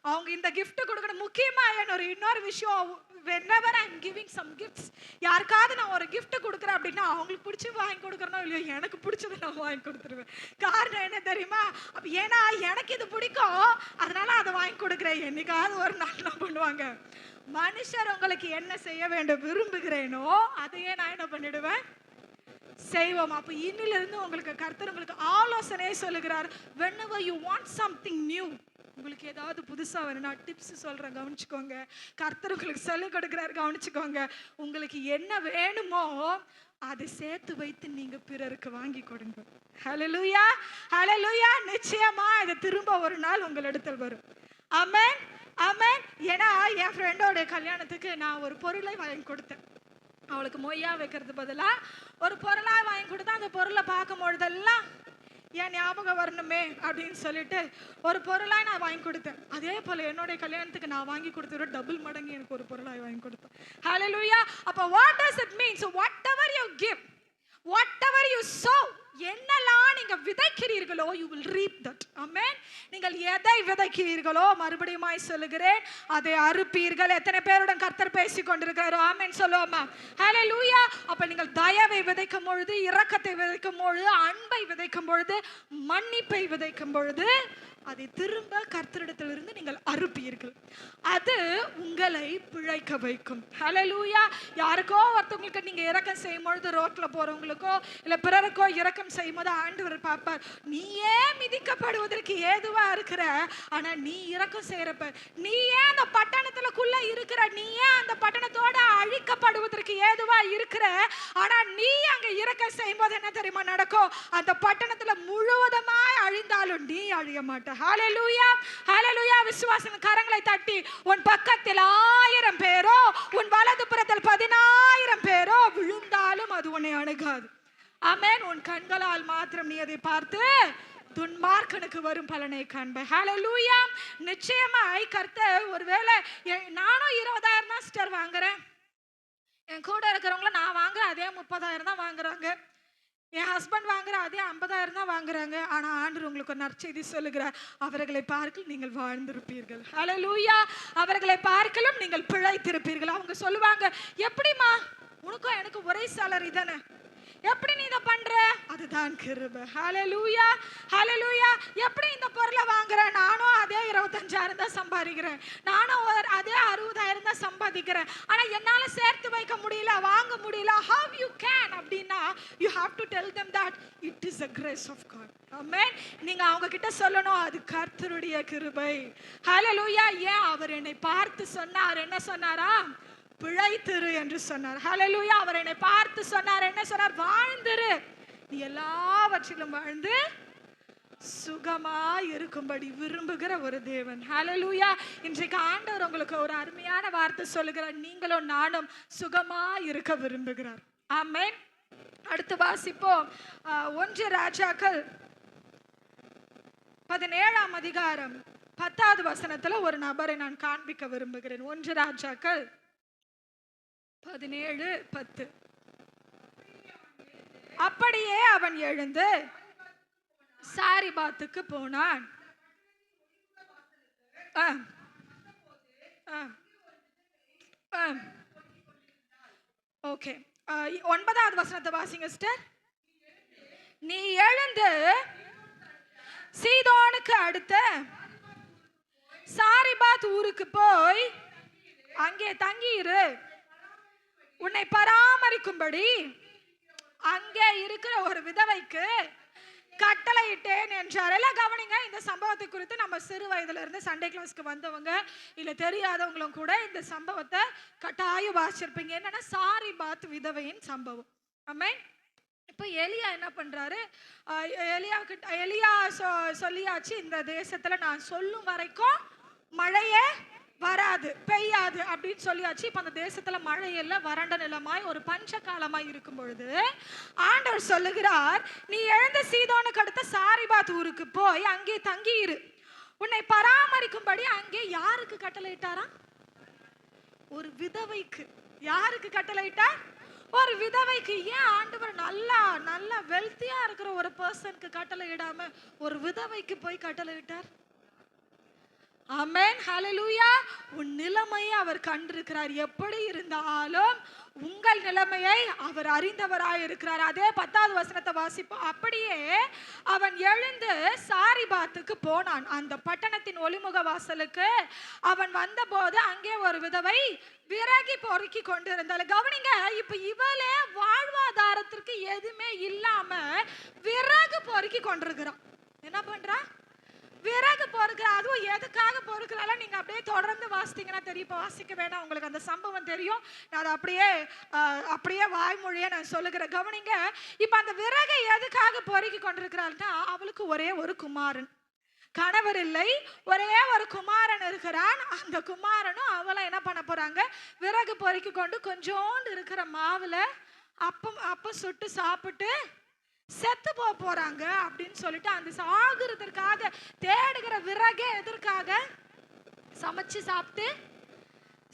அவங்க இந்த gift கொடுக்கணும். முக்கியமா இன்னொரு விஷயம், whenever I'm giving some gifts, யாருக்காவது நான் ஒரு gift கொடுக்குறேன் அப்படின்னா அவங்களுக்கு பிடிச்சி வாங்கி கொடுக்கறனோ இல்லையோ, எனக்கு பிடிச்சதை நான் வாங்கி கொடுத்துருவேன். காரணம் என்ன தெரியுமா? அப்ப ஏன்னா எனக்கு இது பிடிக்கும், அதனால அதை வாங்கி கொடுக்குறேன். என்னைக்காவது ஒரு நாள் நான் பண்ணுவாங்க. மனுஷர் உங்களுக்கு என்ன செய்ய வேண்டும் விரும்புகிறேனோ அதையே நான் என்ன பண்ணிடுவேன்? செய்வோம். அப்ப இன்னிலிருந்து உங்களுக்கு கர்த்தர் உங்களுக்கு ஆலோசனை சொல்லுகிறார். whenever you want something new, உங்களுக்கு ஏதாவது புதுசா வேணும்னா டிப்ஸ் சொல்றேன், கவனிச்சுக்கோங்க. கர்த்தர் உங்களுக்கு சொல்லிக் கொடுக்கிறார், கவனிச்சுக்கோங்க. உங்களுக்கு என்ன வேணுமோ அதை சேர்த்து வைத்து நீங்க பிறருக்கு வாங்கி கொடுங்க. ஹல்லேலூயா, ஹல்லேலூயா. நிச்சயமா இது திரும்ப ஒரு நாள் உங்களிடத்தில் வரும். ஆமென், ஆமென். ஏன்னா என் ஃப்ரெண்டோட கல்யாணத்துக்கு நான் ஒரு பொருளை வாங்கி கொடுத்தேன். அவளுக்கு மொய்யா வைக்கிறது பதிலா ஒரு பொருளா வாங்கி கொடுத்தா, அந்த பொருளை பார்க்கும் பொழுதெல்லாம் என் ஞாபகம் வரணுமே அப்படின்னு சொல்லிட்டு ஒரு பொருளாய் நான் வாங்கி கொடுத்தேன். அதே போல என்னுடைய கல்யாணத்துக்கு நான் வாங்கி கொடுத்த டபுள் மடங்கு எனக்கு ஒரு பொருளாய் வாங்கி கொடுத்தேன். ஹல்லேலூயா. அப்ப what does it mean? So whatever you give, whatever you sow, என்னெல்லாம் நீங்க விதைக்கிறீர்களோ you will reap that. ஆமென். நீங்கள் எதை விதைக்கிறீர்களோ, மறுபடியும் சொல்லுகிறேன், அதை அறுப்பீர்கள். எத்தனை பேருடன் கர்த்தர் பேசிக் கொண்டிருக்கிறார்? ஆமென் சொல்லுவோமா? ஹல்லேலூயா. அப்ப நீங்கள் தயவை விதைக்கும் பொழுது, இரக்கத்தை விதைக்கும் பொழுது, அன்பை விதைக்கும் பொழுது, மன்னிப்பை விதைக்கும் பொழுது, அதை திரும்ப கர்த்தரிடத்திலிருந்து நீங்கள் அறுப்பீர்கள். அது உங்களை பிழைக்க வைக்கும். ஹல்லேலூயா. யாருக்கோ ஒருத்தவங்களுக்கு நீங்க இரக்கம் செய்யும் பொழுது, ரோட்ல போறவங்களுக்கோ இல்ல பிறருக்கோ இரக்கம் செய்யும் போது ஆண்டவர் பார்ப்பார், நீயே மிதிக்கப்படுவதற்கு ஏதுவா இருக்கிற, ஆனா நீ இரக்கம் செய்யறப்ப, நீயே அந்த பட்டணத்துக்குள்ள இருக்கிற, நீயே அந்த பட்டணத்தோட அழிக்கப்படுவதற்கு ஏதுவா இருக்கிற, ஆனா நீ அங்க இரக்கம் செய்யும் போது என்ன தெரியுமா நடக்கும்? அந்த பட்டணத்துல முழுவதுமாய் அழிந்தாலும் நீ அழிய மாட்ட. ஹல்லேலூயா, ஹல்லேலூயா. விசுவாசம் கரங்களை தட்டி, உன் பக்கத்தில் 1000 பேரோ உன் வலது புறத்தில் 10,000 பேரோ விழுந்தாலும் அது உன்னை அணுகாது. ஆமென். உன் கண்களால் மாத்திரம் நீ அதை பார்த்து துன்மார்க்கனுக்கு வரும் பலனை காண்ப. ஹல்லேலூயா. நிச்சயமாய் கர்த்தர், ஒருவேளை நானும் 20,000 தான் சிஸ்டர் வாங்குறேன், என் கூட இருக்கிறவங்கள நான் வாங்குற அதே 30,000 தான் வாங்குறாங்க, என் ஹஸ்பண்ட் வாங்குற அதே 50,000 தான் வாங்குறாங்க, ஆனா ஆண்டவர் உங்களுக்கு ஒரு நற்செய்தி சொல்லுகிறார், அவர்களை பார்க்கலும் நீங்கள் வாழ்ந்திருப்பீர்கள். ஹல்லேலூயா. அவர்களை பார்க்கலும் நீங்கள் பிழைத்திருப்பீர்கள். அவங்க சொல்லுவாங்க, எப்படிமா உனக்கும் எனக்கு ஒரே சாலரி தானே, எப்படி நீ இதை பண்ற? அதுதான் கிருபை. ஹல்லேலூயா, ஹல்லேலூயா. எப்படி இந்த பொருளை வாங்குற? நானும் அதே 25,000 தான் சம்பாதிக்கிறேன், நானும் அதே 60,000 தான் சம்பாதிக்கிறேன், ஆனா என்னால சேர்த்து வைக்க முடியல, வாங்க முடியல. How you can அப்படின்னா you have to tell them that it is a grace of God. ஆமென். நீங்க அவங்க கிட்ட சொல்லணும், அது கர்த்தருடைய கிருபை. ஹல்லேலூயா. ஏன்? அவர் என்னை பார்த்து சொன்னார். என்ன சொன்னாரா? பிழைத்திரு என்று சொன்னார். ஹல்லேலூயா. அவர் என்னை பார்த்து சொன்னார். என்ன சொன்னார்? வாழ்ந்திரு, நீ எல்லாவற்றிலும் வாழ்ந்து சுகமாய் இருக்கும்படி விரும்புகிற ஒரு தேவன். ஹல்லேலூயா. இன்றைக்கு ஆண்டவர் உங்களுக்கு ஒரு அருமையான வார்த்தை சொல்லுகிறார், நீங்களும் நானும் சுகமாய் இருக்க விரும்புகிறார். ஆமென். அடுத்து வாசிப்போம். 1 ராஜாக்கள் 17ஆம் அதிகாரம் 10வது வசனத்துல ஒரு நபரை நான் காண்பிக்க விரும்புகிறேன். 1 ராஜாக்கள் 17:10. அப்படியே அவன் எழுந்து சாரிபாத்துக்கு போனான். ஓகே, 9வது வசனத்தை வாசிங்க சிஸ்டர். நீ எழுந்து சீதோனுக்கு அடுத்த சாரிபாத் ஊருக்கு போய் அங்கே தங்கியிரு, உன்னை பராமரிக்கும்படி அங்கே இருக்கிற ஒரு விதவைக்கு கட்டளையிட்டேன் என்றார். எல்லாம் கவனிங்க, இந்த சம்பவத்தை குறித்து நம்ம சிறு வயதுல இருந்து சண்டே கிளாஸ்க்கு வந்தவங்க இல்ல தெரியாதவங்களும் கூட இந்த சம்பவத்தை கட்டாயம் வாசிச்சிருப்பீங்க. என்னன்னா சாரிபாத் விதவையின் சம்பவம். ஆமென். இப்போ எலியா என்ன பண்றாரு? எலியா சொல்லியாச்சு, இந்த தேசத்துல நான் சொல்லும் வரைக்கும் மழையே வராது, பெய்யாது அப்படின்னு சொல்லியாச்சு. இப்ப அந்த தேசத்துல மழை எல்லாம் வறண்ட நிலமாய் ஒரு பஞ்ச காலமாய் இருக்கும் பொழுது ஆண்டவர் சொல்லுகிறார், நீ எழுந்த சீதோனுக்கு அடுத்த சாரிபாத் ஊருக்கு போய் அங்கே தங்கியிரு, உன்னை பராமரிக்கும்படி அங்கே யாருக்கு கட்டளையிட்டாராம்? ஒரு விதவைக்கு. யாருக்கு கட்டளையிட்டார்? ஒரு விதவைக்கு. ஏன் ஆண்டவர் நல்ல வெல்த்தியா இருக்கிற ஒரு பர்சனுக்கு கட்டளையிடாம ஒரு விதவைக்கு போய் கட்டளையிட்டார்? ஆமென். ஹல்லேலூயா. உன் நிலைமையை அவர் கண்டிருக்கிறார். எப்படி இருந்தாலும் உங்கள் நிலைமையை அவர் அறிந்தவராய் இருக்கிறார். அதே 10வது வசனத்தை வாசிப்போம். அப்படியே அவன் எழுந்து சாரிபாத்துக்கு போனான். அந்த பட்டணத்தின் ஒளிமுக வாசலுக்கு அவன் வந்தபோது அங்கே ஒரு விதவை விறகி பொறுக்கி கொண்டு இருந்தாள். கவனிங்க, இப்ப இவளே வாழ்வாதாரத்திற்கு எதுவுமே இல்லாம விறகு பொறுக்கி கொண்டிருக்கிறான். என்ன பண்றா? விறகு பொறுக்கிற. அதுவும் எதுக்காக பொறுக்கிறால நீங்க அப்படியே தொடர்ந்து வாசித்தீங்கன்னா தெரியும். இப்போ வாசிக்க வேணாம், உங்களுக்கு அந்த சம்பவம் தெரியும். நான் அதை அப்படியே வாய்மொழியை நான் சொல்லுகிறேன். கவனிங்க, இப்ப அந்த விறகை எதுக்காக பொறுக்கி கொண்டிருக்கிறாள்னா, அவளுக்கு ஒரே ஒரு குமாரன், கணவர் இல்லை, ஒரே ஒரு குமாரன் இருக்கிறான். அந்த குமாரனும் அவளும் என்ன பண்ண போறாங்க? விறகு பொறுக்கி கொண்டு கொஞ்சோண்டு இருக்கிற மாவுல அப்பம் சுட்டு சாப்பிட்டு செத்து போறாங்க அப்படின்னு சொல்லிட்டு அந்த சாகுறதற்காக தேடுகிற விறகே எதற்காக? சமைச்சு சாப்பிட்டு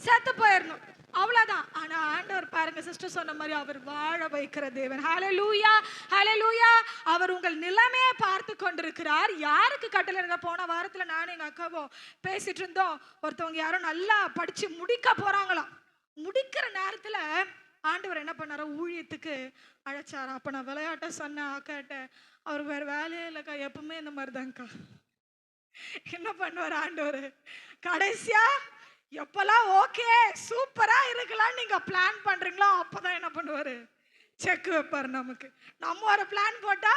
செத்து போயிடணும், அவ்வளவுதான். ஆனா ஆண்டவர் பாருங்க, சிஸ்டர் சொன்ன மாதிரி அவர் வாழ வைக்கிற தேவன். ஹல்லேலூயா, ஹல்லேலூயா. அவர் உங்கள் நிலைமையை பார்த்து கொண்டிருக்கிறார். யாருக்கு கட்டளை இருக்க? போன வாரத்துல நானும் எங்க அக்காவும் பேசிட்டு இருந்தோம். ஒருத்தவங்க யாரும் நல்லா படிச்சு முடிக்க போறாங்களாம். முடிக்கிற நேரத்துல ஆண்டவர் என்ன பண்ணாரோ, ஊழியத்துக்கு அழைச்சாரா. அப்ப நான் விளையாட்ட சொன்னேன் அக்காட்ட, அவர் வேற வேலையே இல்லைக்கா, எப்பவுமே இந்த மாதிரி தான்க்கா, என்ன பண்ணுவார் ஆண்டவர்? கடைசியா எப்பெல்லாம் ஓகே சூப்பரா இருக்கலாம் நீங்க பிளான் பண்றீங்களோ அப்பதான் என்ன பண்ணுவாரு? செக் வைப்பார் நமக்கு. நம்ம ஒரு பிளான் போட்டா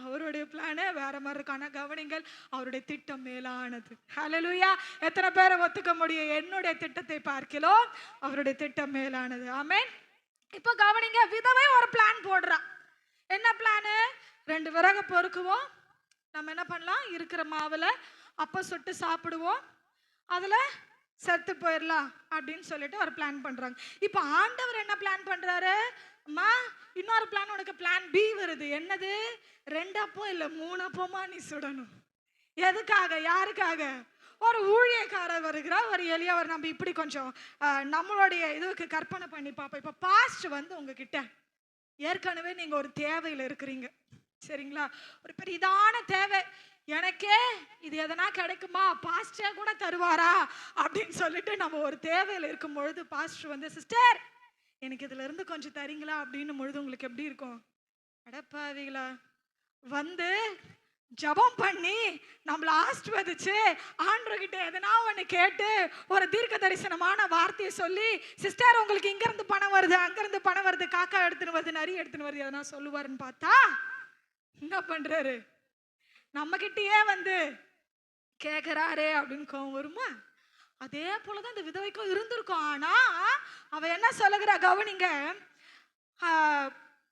அவருடைய பிளானே வேற மாதிரி இருக்கான. கவனிங்கள், அவருடைய திட்டம் மேலானது. ஹல்லேலூயா! எத்தனை பேரை ஒத்துக்க முடியும்? என்னுடைய திட்டத்தை பார்க்கிறோம், அவருடைய திட்டம் மேலானது. ஆமென். இப்போ கவனிங்க, விதவை ஒரு பிளான் போடுறா. என்ன பிளானு? 2 விறகு பொறுக்குவோம், நம்ம என்ன பண்ணலாம், இருக்கிற மாவுல அப்ப சுட்டு சாப்பிடுவோம், அதுல செத்து போயிடலாம் அப்படின்னு சொல்லிட்டு ஒரு பிளான் பண்றாங்க. இப்ப ஆண்டவர் என்ன பிளான் பண்றாரு? அம்மா, இன்னொரு பிளான், உனக்கு பிளான் பி வருது. என்னது? 2 அப்பம் இல்ல 3 அப்பமா நீ சுடணும். எதுக்காக? யாருக்காக? ஒரு ஊழியக்காரர் வருகிறார், ஒரு எளியவர். நம்ம இப்படி கொஞ்சம் நம்மளுடைய இதுக்கு கற்பனை பண்ணி பார்ப்போம். இப்ப பாஸ்ட் வந்து உங்ககிட்ட ஏற்கனவே நீங்க ஒரு தேவையில இருக்கிறீங்க, சரிங்களா? ஒரு பெரிதான தேவை, எனக்கே இது எதனா கிடைக்குமா, பாஸ்டே கூட தருவாரா அப்படின்னு சொல்லிட்டு நம்ம ஒரு தேவையில இருக்கும் பொழுது பாஸ்டர் வந்து, சிஸ்டர் எனக்கு இதுல இருந்து கொஞ்சம் தரீங்களா அப்படின்னு பொழுது உங்களுக்கு எப்படி இருக்கும்? அடப்பாவிகளா, வந்து ஜபம் பண்ணி நம்மள ஆசீர்வதிச்சு ஆண்டவர்கிட்ட எதனா ஒன்று கேட்டு ஒரு தீர்க்க தரிசனமான வார்த்தையை சொல்லி, சிஸ்டர் உங்களுக்கு இங்க இருந்து பணம் வருது, அங்க இருந்து பணம் வருது, காக்கா எடுத்துன்னு வருது, நரி எடுத்துன்னு வருது, எதனா சொல்லுவாருன்னு பார்த்தா என்ன பண்றாரு? நம்ம கிட்டயே வந்து கேட்கிறாரே அப்படின்னு கோவம் வருமா? அதே போலதான் இந்த விதவைக்கும் இருந்திருக்கும். ஆனா அவ என்ன சொல்லுகிறா? கவனிங்க,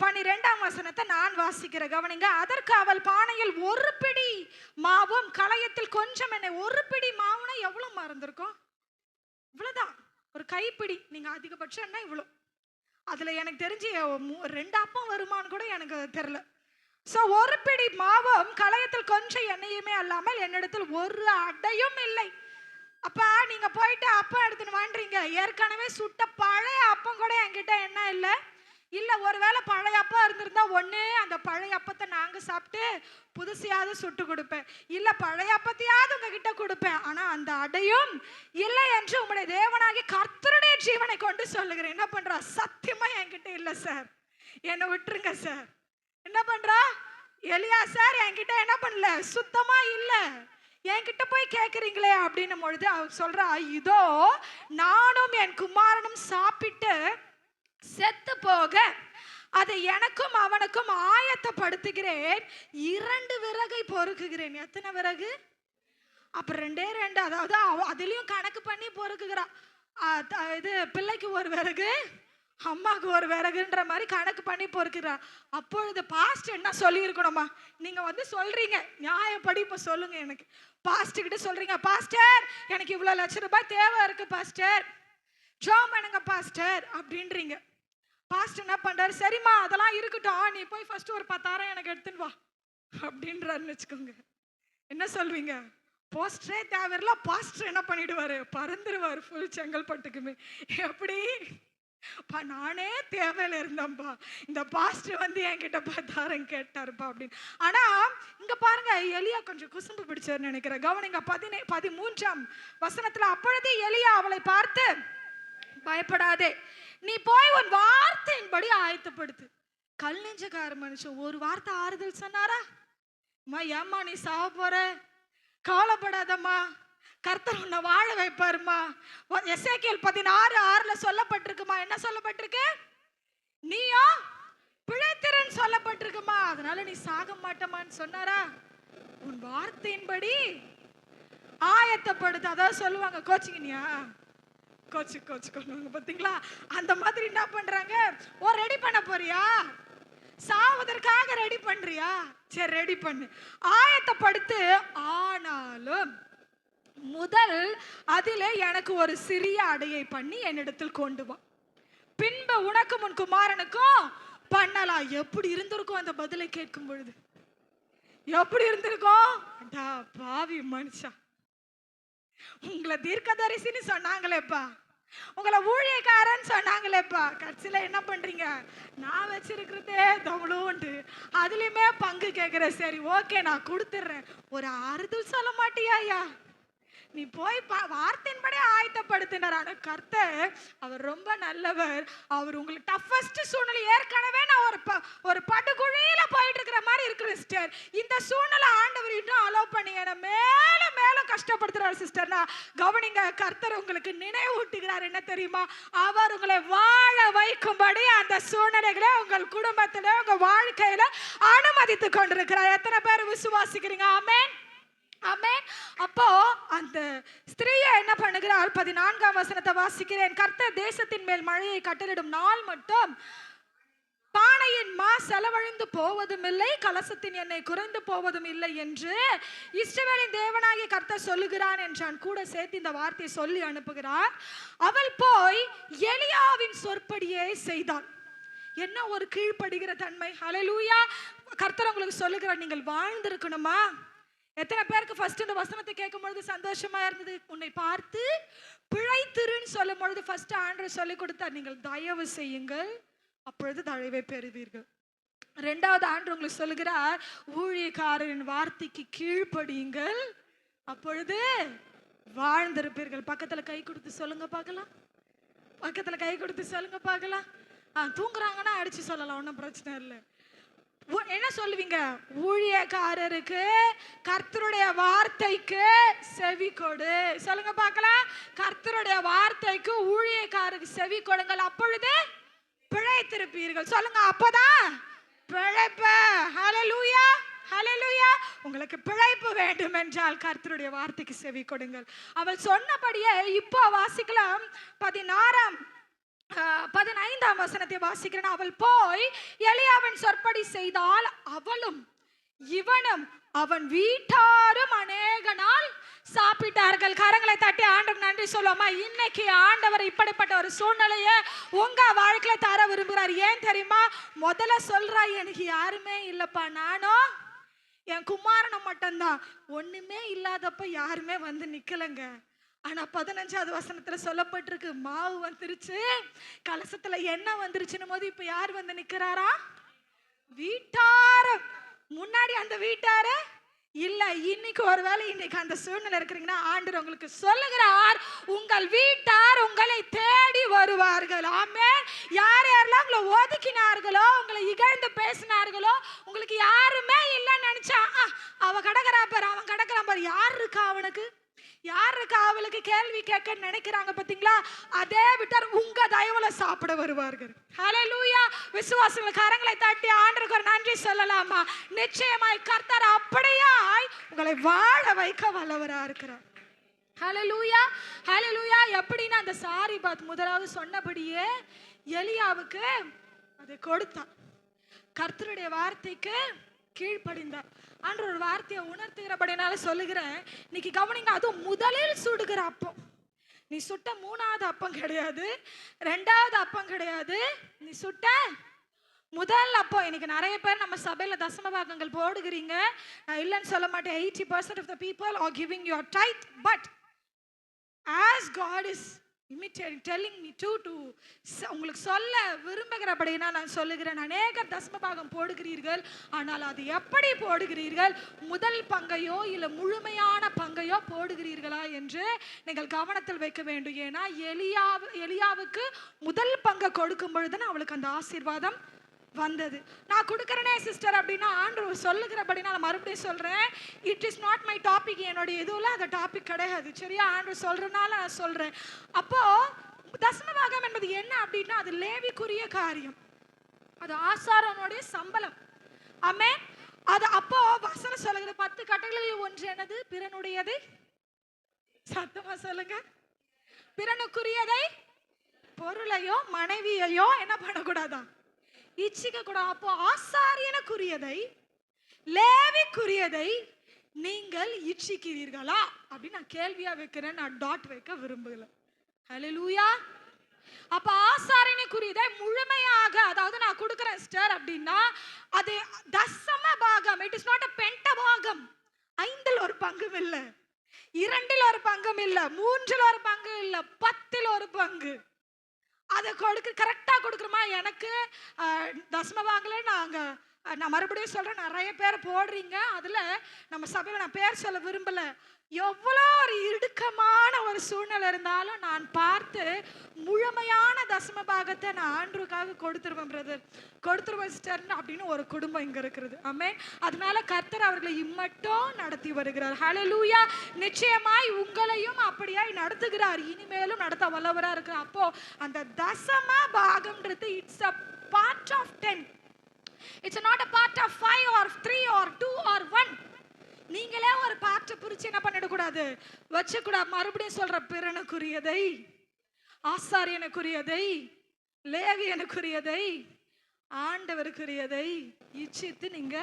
12ஆம் வசனத்தை நான் வாசிக்கிற. கவனிங்க, அதற்கு அவள் பானையில் 1 பிடி மாவும் களையத்தில் கொஞ்சம் எண்ணெய். 1 பிடி மாவுனா எவ்வளவு மறந்திருக்கும்? இவ்வளவுதான், ஒரு கைப்பிடி. நீங்க அதிகபட்சம் இவ்வளவு. அதுல எனக்கு தெரிஞ்சு 2 அப்பம் வருமானு கூட எனக்கு தெரியல. சோ 1 பிடி மாவும் களையத்தில் கொஞ்சம் எண்ணெயுமே அல்லாமல் என்னிடத்தில் 1 அடையும் இல்லை. அப்ப நீங்க போயிட்டு அப்பம் எடுத்துன்னு வாண்டீங்க, ஏற்கனவே சுட்ட பழைய அப்பம் கூட என்கிட்ட என்ன இல்லை. இல்ல, ஒருவேளை பழைய அப்பம் இருந்திருந்தா ஒண்ணு அந்த பழைய அப்பத்தை நாங்க சாப்பிட்டு புதுசையாவது சுட்டு கொடுப்பேன், இல்ல பழைய அப்பத்தையாவது உங்ககிட்ட கொடுப்பேன். ஆனா அந்த அடையும் இல்லை என்று உங்களுடைய தேவனாகிய கர்த்தருடைய ஜீவனை கொண்டு சொல்லுகிறேன். என்ன பண்றா? சத்தியமா என்கிட்ட இல்ல சார், என்னை விட்டுருங்க சார். என்ன பண்றா? எலியா சார் என்கிட்ட என்ன பண்ணல, சுத்தமா இல்ல, என்கிட்ட போய் கேட்குறீங்களே அப்படின்னும் பொழுது அவர் சொல்றா, இதோ நானும் என் குமாரனும் சாப்பிட்டு செத்து போக அதை எனக்கும் அவனுக்கும் ஆயத்தப்படுத்துகிறேன், 2 விறகை பொறுக்குகிறேன். எத்தனை விறகு? அப்ப 2 அதாவது அதுலயும் கணக்கு பண்ணி பொறுக்குகிறா. இது பிள்ளைக்கு 1 விறகு, அம்மாவுக்கு 1 விறகுன்ற மாதிரி கணக்கு பண்ணி பொறுக்கிறார். அப்பொழுது பாஸ்ட் என்ன சொல்லி இருக்கணுமா? நீங்க வந்து சொல்றீங்க, நியாயப்படி இப்ப சொல்லுங்க, எனக்கு பாஸ்ட் கிட்ட சொல்றீங்க, பாஸ்டர் எனக்கு இவ்வளவு லட்சம் ரூபாய் தேவை இருக்கு பாஸ்டர், ஜாம் பண்ணுங்க பாஸ்டர் அப்படின்றீங்க. பாஸ்ட் என்ன பண்றாரு? சரிம்மா அதெல்லாம் இருக்கட்டும், நீ போய் ஃபர்ஸ்ட் ஒரு 10,000 எனக்கு எடுத்துன்னு வா அப்படின்றாருன்னு வச்சுக்கோங்க. என்ன சொல்வீங்க? போஸ்டரே தேவையில்ல, பாஸ்டர் என்ன பண்ணிடுவாரு? பறந்துருவாரு ஃபுல் செங்கல்பட்டுக்குமே. எப்படி? நானே தேவையில இருந்தேன்பா, இந்த பாஸ்டர் வந்து என்கிட்ட 10,000 கேட்டாருப்பா அப்படின்னு. ஆனா இங்க பாருங்க, எலியா கொஞ்சம் குசும்பு பிடிச்சாருன்னு நினைக்கிறேன். கவனிங்க, 13ஆம் வசனத்துல, அப்பொழுதே எலியா அவளை பார்த்து, பயப்படாதே, நீ போய் உன் வார்த்தையின்படி ஆயத்தப்படுத்து. கல் நெஞ்சக்கார மனுஷன் ஒரு வார்த்தை ஆறுதல் சொன்னாரா? ஏம்மா நீ சாவ போற, கவலைப்படாதம்மா, கர்த்தர் உன்னை வாழ வைப்பாருமா. எசேக்கியேல் 16:6 சொல்லப்பட்டிருக்குமா? என்ன சொல்லப்பட்டிருக்கு? நீயோ பிழைத்திறன் சொல்லப்பட்டிருக்குமா, அதனால நீ சாக மாட்டமான்னு சொன்னாரா? உன் வார்த்தையின்படி ஆயத்தப்படுத்து. அதாவது சொல்லுவாங்க, கோச்சிங்கனியா கோச்சு கொள்ளுவாங்க பாத்தீங்களா? அந்த மாதிரி என்ன பண்றாங்க? ஓ ரெடி பண்ண போறியா, சாவதற்காக ரெடி பண்றியா, சரி ரெடி பண்ணு, ஆயத்தப்படுத்து. ஆனாலும் முதல் அதிலே எனக்கு ஒரு சிறிய அடையை பண்ணி என்னிடத்தில் கொண்டு வா, பின்பு உனக்கும் உன் குமாரனுக்கும் பண்ணலாம். எப்படி இருந்திருக்கும் அந்த பதிலை கேட்கும் பொழுது? எப்படி இருந்திருக்கும்? பாவி மனுஷா, உங்களை தீர்க்கதரிசின்னு சொன்னாங்களேப்பா, உங்களை ஊழியக்காரன் சொன்னாங்களேப்பா, கட்சியில என்ன பண்றீங்க? நான் வச்சிருக்கிறதே தவளோண்டு, அதுலயுமே பங்கு கேட்கிற. சரி ஓகே நான் கொடுத்துட்றேன், ஒரு ஆறுதல் சொல்ல மாட்டியா? நீ போய் வார்த்தையின்படி ஆயத்தப்படுத்தினார். ஆனா கர்த்தர் அவர் ரொம்ப நல்லவர். அவர் உங்களுக்கு டஃபஸ்ட் சூழ்நிலை, ஏற்கனவே நான் ஒரு படுகுழியில போயிட்டு இருக்கிற மாதிரி இருக்கு சிஸ்டர், இந்த சூழ்நிலை ஆண்டவர் இன்னும் அலோவ் பண்ணி என்ன மேலும் மேலும் கஷ்டப்படுத்துறாரு சிஸ்டர்னா கவனிங்க. கர்த்தர் உங்களுக்கு நினைவூட்டுகிறார் என்ன தெரியுமா? அவர் உங்களை வாழ வைக்கும்படி அந்த சூழ்நிலைகளை உங்கள் குடும்பத்தில உங்க வாழ்க்கையில அனுமதித்துக் கொண்டிருக்கிறார். எத்தனை பேர் விசுவாசிக்கிறீங்க? ஆமென், ஆமென். அப்போ அந்த ஸ்திரீயை என்ன பண்ணுகிறாள்? 14ஆம் வசனத்தை வாசிக்கிறேன். கர்த்தர் தேசத்தின் மேல் மழையை கட்டளிடும் நாள் மட்டும் பானையின் மா செலவழிந்து போவதும் இல்லை, கலசத்தின் எண்ணெய் குறைந்து போவதும் இல்லை என்று இஸ்ரவேலின் தேவனாகிய கர்த்தர் சொல்லுகிறான் என்றான். கூட சேர்த்து இந்த வார்த்தையை சொல்லி அனுப்புகிறார். அவள் போய் எலியாவின் சொற்படியே செய்தாள். என்ன ஒரு கீழ்ப்படுகிற தன்மை! ஹல்லேலூயா! கர்த்தர் உங்களுக்கு சொல்லுகிறார், நீங்கள் வாழ்ந்திருக்கணுமா? எத்தனை பேருக்கு ஃபர்ஸ்ட் இந்த வசனத்தை கேட்கும் பொழுது சந்தோஷமா இருந்தது? உன்னை பார்த்து பிழைத்திருன்னு சொல்லும் பொழுது ஃபர்ஸ்ட் ஆண்டவர் சொல்லி கொடுத்தார், நீங்கள் தயவு செய்யுங்கள், அப்பொழுது தயவை பெறுவீர்கள். இரண்டாவது ஆண்டவர் உங்களுக்கு சொல்லுகிறார், ஊழியக்காரரின் வார்த்தைக்கு கீழ்ப்படியுங்கள், அப்பொழுது வாழ்ந்திருப்பீர்கள். பக்கத்துல கை கொடுத்து சொல்லுங்க பார்க்கலாம். பக்கத்துல கை கொடுத்து சொல்லுங்க பார்க்கலாம். தூங்குறாங்கன்னா அடிச்சு சொல்லலாம், ஒன்றும் பிரச்சனை இல்லை. என்ன சொல்லுவீங்க? ஊழியக்காரருக்கு கர்த்தருடைய வார்த்தைக்கு செவி கொடு. சொல்லுங்க பார்க்கலாம். கர்த்தருடைய வார்த்தைக்கு ஊழியக்காரருக்கு செவி கொடுங்கள், அப்பொழுது பிழைத்திருப்பீர்கள். சொல்லுங்க, அப்பதான் பிழைப்ப. ஹல்லேலூயா, ஹல்லேலூயா. உங்களுக்கு பிழைப்பு வேண்டும் என்றால் கர்த்தருடைய வார்த்தைக்கு செவி கொடுங்கள். அவள் சொன்னபடியே இப்போ வாசிக்கலாம். 15ஆம் வசனத்தை வாசிக்கிறேன். அவள் போய் எலியாவின் சொற்படி செய்தால் அவளும் இவனும் அவன் வீட்டாரும் அநேக நாள் சாப்பிட்டார்கள். கரங்களை தட்டி ஆண்டவருக்கு நன்றி சொல்லுவோமா? இன்னைக்கு ஆண்டவர் இப்படிப்பட்ட ஒரு சூழ்நிலையை உங்க வாழ்க்கையில தர விரும்புகிறார். ஏன் தெரியுமா? முதல்ல சொல்றா, எனக்கு யாருமே இல்லப்பா, நானும் என் குமாரனும் மட்டும்தான். ஒண்ணுமே இல்லாதப்ப யாருமே வந்து நிக்கலங்க. ஆனா 15ஆவது வசனத்துல சொல்லப்பட்டிருக்கு, மாவு வந்துருச்சு, கலசத்துல எண்ணெய் வந்துருச்சுன்னு போது இப்ப யார் வந்து நிக்கிறாரா? வீட்டாரு. முன்னாடி அந்த வீட்டாரு இல்ல. இன்னைக்கு ஒருவேளை இன்னைக்கு அந்த சூழ்நிலை இருக்கிறீங்கன்னா ஆண்டவர் உங்களுக்கு சொல்லுகிறார், உங்கள் வீட்டார் உங்களை தேடி வருவார்கள். ஆமென். யார் யாரெல்லாம் உங்களை ஒதுக்கினார்களோ, உங்களை இகழ்ந்து பேசினார்களோ, உங்களுக்கு யாருமே இல்லைன்னு நினைச்சா அவ கடக்கிறா பாரு, அவன் கடக்கிறான் பாரு, யார் இருக்கா அவனுக்கு, யார் இருக்கா அவளுக்கு கேள்வி கேட்க நினைக்கிறாங்க பாத்தீங்களா? அதே விட்டார் உங்க தயவுல சாப்பிட வருவார்கள். ஹல்லேலூயா. விசுவாசிகள் கரங்களை தட்டி ஆண்டவருக்கு ஒரு நன்றி சொல்லலாமா? நிச்சயமாய் கர்த்தர் அப்படியாய் உங்களை வாழ வைக்க வல்லவரா இருக்கிறார். ஹல்லேலூயா, ஹல்லேலூயா. எப்படின்னா அந்த சாரிபாத் முதலாவது சொன்னபடியே எலியாவுக்கு அதை கொடுத்தான். கர்த்தருடைய வார்த்தைக்கு கீழ்ப்படிந்தார். ஆண்டவர் ஒரு வார்த்தையை உணர்த்துகிறபடினால சொல்லுகிறேன். இன்னைக்கு கவனிங்க, அதுவும் முதலில் சுடுகிற அப்பம். நீ சுட்ட 3வது அப்பம் கிடையாது, 2வது அப்பம் கிடையாது, நீ சுட்ட முதல் அப்பம். இன்னைக்கு நிறைய பேர் நம்ம சபையில தசம பாகங்கள் போடுகிறீங்க. நான் இல்லைன்னு சொல்ல மாட்டேன். 80% of the people are giving your tithe, but as God is imitating, telling me to உங்களுக்கு சொல்ல விரும்புகிறபடினா நான் சொல்லுகிறேன், அநேக தசம பாகம் போடுகிறீர்கள். ஆனால் அது எப்படி போடுகிறீர்கள்? முதல் பங்கையோ இல்லை முழுமையான பங்கையோ போடுகிறீர்களா என்று நீங்கள் கவனத்தில் வைக்க வேண்டும். ஏன்னா எலியாவுக்கு முதல் பங்கை கொடுக்கும் பொழுதுன்னு அவளுக்கு அந்த ஆசீர்வாதம் வந்தது. நான் கொடுக்கறேனே சிஸ்டர் அப்படின்னா ஆண்டவர் சொல்லுகிறபடினா நான் மறுபடியும் சொல்றேன், it is not my topic. என்னோட எதுவும் அந்த டாபிக் கிடையாது. சரியா? ஆண்டவர் சொல்றதுனால நான் சொல்றேன். அப்போ தசமபாகம் என்பது என்ன அப்படின்னா அது லேவிக்குரிய காரியம், அது ஆசாரனுடைய சம்பளம். ஆமென். அது அப்போ வசனம் சொல்லுகிற 10 கட்டளைகளில் ஒன்று என்னது? பிறனுடையதை, சத்தமா சொல்லுங்க, பிறனுக்குரியதை, பொருளையோ மனைவியையோ என்ன பண்ணக்கூடாதா? இச்சிக்க கூட. அப்போ ஆசாரியனுக்குரியதை, லேவிக்குரியதை நீங்கள் இச்சிக்கிறீர்களா அப்படின்னு நான் கேள்வியா வைக்கிறேன். நான் டாட் வைக்க விரும்பல. ஹல்லேலூயா. அப்ப ஆசாரியனுக்குரியதை முழுமையாக, அதாவது நான் கொடுக்கிறேன் ஸ்டார் அப்படின்னா அது தசம பாகம். It is not a பென்டபாகம். 5ல் ஒரு பங்கும் இல்லை, 2ல் ஒரு பங்கும் இல்லை, 3ல் ஒரு பங்கு இல்லை, 10ல் ஒரு பங்கு. அதை கொடுக்க கரெக்டாக கொடுக்குறோமா? எனக்கு தசம பாகல நாங்கள் நான் மறுபடியும் சொல்றேன், நிறைய பேர் போடுறீங்க. அதுல நம்ம சபையில நான் பேர் சொல்ல விரும்பல. எவ்வளோ ஒரு இடுக்கமான ஒரு சூழ்நிலை இருந்தாலும் நான் பார்த்து முழுமையான தசம பாகத்தை நான் ஆண்டவருக்காக கொடுத்துருவேன் பிரதர், கொடுத்துருவேன் சிஸ்டர் அப்படின்னு ஒரு குடும்பம் இங்க இருக்கிறது. ஆமென். அதனால கர்த்தர் அவர்களை இம்மட்டும் நடத்தி வருகிறார். ஹல்லேலூயா. நிச்சயமாய் உங்களையும் அப்படியாய் நடத்துகிறார், இனிமேலும் நடத்த வல்லவரா இருக்கிறார். அப்போ அந்த தசம பாகம்ன்றது it's a part of 10. It's not a part of 5 or 3 or 2 or 1. நீங்களே ஒரு பார்ட் பிரிச்சு என்ன பண்ணிடக்கூடாது, வச்சுக்கூடாது. மறுபடியும் சொல்ற, பிறனுக்குரியதை, ஆசாரியனுக்குரியதை, லேவியனுக்குரியதை, ஆண்டவருக்குரியதை இச்சித்து நீங்க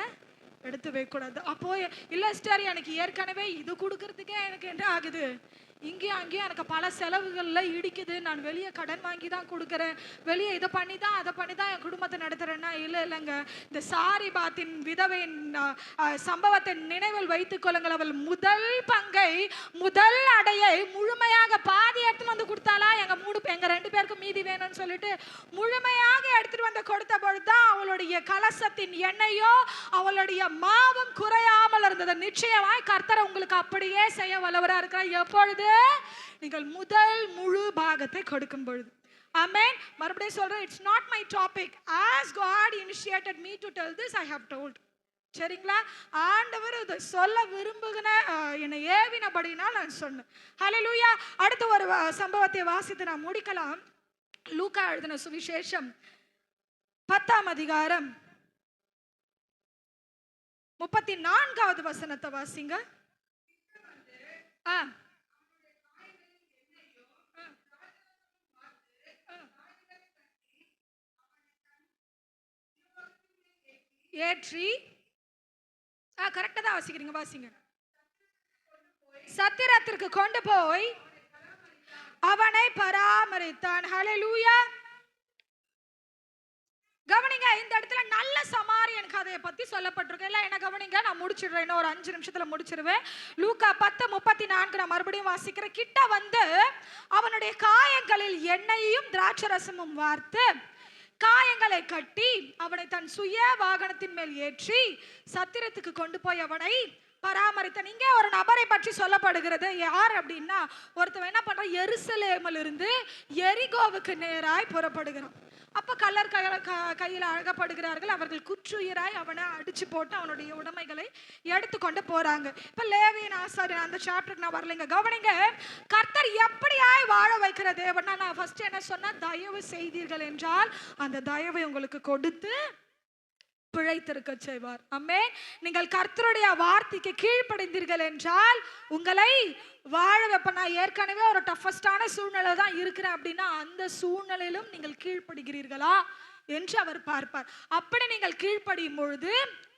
எடுத்து வைக்கக்கூடாது. அப்போ இல்ல சிஸ்டர், எனக்கு ஏற்கனவே இது கொடுக்கறதுக்கே எனக்கு என்ன ஆகுது, இங்கேயும் அங்கேயும் எனக்கு பல செலவுகள்ல இடிக்குது, நான் வெளியே கடன் வாங்கி தான் கொடுக்குறேன், வெளியே இதை பண்ணி தான் அதை பண்ணி தான் என் குடும்பத்தை நடத்துறேன்னா, இல்லைங்க. இந்த சாரிபாத்தின் விதவையின் சம்பவத்தை நினைவில் வைத்துக் கொள்ளுங்கள். அவள் முதல் பங்கை, முதல் அடையை முழுமையாக பாதி எடுத்துட்டு வந்து கொடுத்தாலா, எங்க 2 பேருக்கும் மீதி வேணும்னு சொல்லிட்டு முழுமையாக எடுத்துட்டு வந்து கொடுத்த பொழுதுதான் அவளுடைய கலசத்தின் எண்ணெயோ அவளுடைய மாவும் குறையாமல் இருந்தது. நிச்சயமாய் கர்த்தர் உங்களுக்கு அப்படியே செய்ய வல்லவரா இருக்கிறார். எப்பொழுது நீங்கள் முதல் முழு பாகத்தை கொடுக்கும் பொழுது. ஆமென். மறுபடியும் சொல்றேன், it's not my topic. as God initiated me to tell this, I have told. சரிங்களா? ஆண்டவர் இதை சொல்ல விரும்புகிற என்னை ஏவினபடினால் நான் சொன்னேன். ஹல்லேலூயா. அடுத்த ஒரு சம்பவத்தை வாசித்து நான் முடிக்கலாம். லூக்கா எழுதின சுவிசேஷம் 10ஆம் அதிகாரம் 34வது வசனத்தை வாசிங்க. ஏற்றி கரெக்டா தான் வாசிக்கிறீங்க, வாசிங்க. சத்திரத்திற்கு கொண்டு போய் அவனை பராமரித்தான். ஹல்லேலூயா. கவனிங்க, இந்த இடத்துல நல்ல சமாரியன் கதையை பத்தி சொல்லப்பட்டிருக்கு. எல்லாம் என்ன கவனிங்க, நான் முடிச்சிடுறேன், இன்னும் ஒரு 5 நிமிஷத்துல முடிச்சிருவேன். லூக்கா 10:34 நான் மறுபடியும் வாசிக்கிறேன். கிட்ட வந்து அவனுடைய காயங்களில் எண்ணெயையும் திராட்சரசமும் வார்த்து காயங்களை கட்டி அவனை தன் சுய வாகனத்தின் மேல் ஏற்றி சத்திரத்துக்கு கொண்டு போய் அவனை பராமரித்தான். இங்கே ஒரு நபரை பற்றி சொல்லப்படுகிறது. யார் அப்படின்னா, ஒருத்தவன் என்ன பண்றான், எருசலேமில் இருந்து எரிகோவுக்கு நேராய் புறப்படுகிறான். அப்ப கல்லர் கையில் அழகப்படுகிறார்கள். அவர்கள் குற்றுயிராய் அவனை அடிச்சு போட்டு அவனுடைய உடைமைகளை எடுத்துக்கொண்டு போறாங்க. இப்ப லேவியன் ஆசாரியன் அந்த சாப்டருக்கு நான் வரலைங்க. கவனிங்க, கர்த்தர் எப்படியாய் வாழ வைக்கிற தேவன். நான் ஃபர்ஸ்ட் என்ன சொன்னா, தயவு செய்தீர்கள் என்றால் அந்த தயவை உங்களுக்கு கொடுத்து பிழைத்திருக்க செய்வார். ஆமென். நீங்கள் கர்த்தருடைய வார்த்தைக்கு கீழ்ப்படிந்தீர்கள் என்றால் உங்களை வாழ வைப்ப. நான் ஏற்கனவே ஒரு டஃபஸ்டான சூழ்நிலை தான் இருக்கிறேன் அப்படின்னா அந்த சூழ்நிலையிலும் நீங்கள் கீழ்ப்படுகிறீர்களா என்று அவர் பார்ப்பார். அப்படி நீங்கள் கீழ்ப்படியும் பொழுது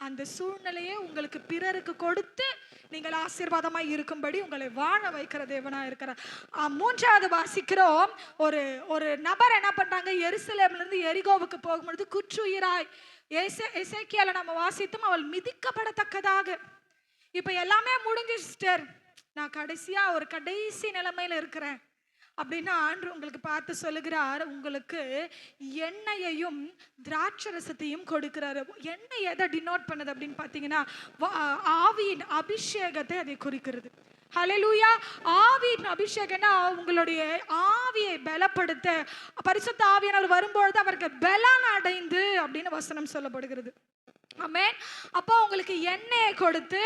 அந்த சூழ்நிலையை உங்களுக்கு பிறருக்கு கொடுத்து நீங்கள் ஆசீர்வாதமாய் இருக்கும்படி உங்களை வாழ வைக்கிற தேவனா இருக்கிறார். 3வது வாசிக்கிறோம். ஒரு நபர் என்ன பண்றாங்க, எருசலேம்ல இருந்து எரிகோவுக்கு போகும்பொழுது குற்றுயிராய், எசேக்கியால நம்ம வாசித்தும் அவள் மிதிக்கப்படத்தக்கதாக. இப்ப எல்லாமே முடிஞ்சு சிஸ்டர், நான் கடைசியா ஒரு கடைசி நிலைமையில இருக்கிறேன் அப்படின்னா ஆண்டு உங்களுக்கு பார்த்து சொல்லுகிறார், உங்களுக்கு எண்ணெயையும் திராட்சரசத்தையும் கொடுக்கிறாரு. எண்ணெய் எதை டினோட் பண்ணுது அப்படின்னு பார்த்தீங்கன்னா, ஆவியின் அபிஷேகத்தை அதை குறிக்கிறது. ஹல்லேலூயா. ஆவியின் அபிஷேகம்னா உங்களுடைய ஆவியை பலப்படுத்த பரிசுத்த ஆவியானவர் வரும்பொழுது அவருக்கு பலன் அடைந்து அப்படின்னு வசனம் சொல்லப்படுகிறது. ஆமென். அப்போ உங்களுக்கு எண்ணெயை கொடுத்து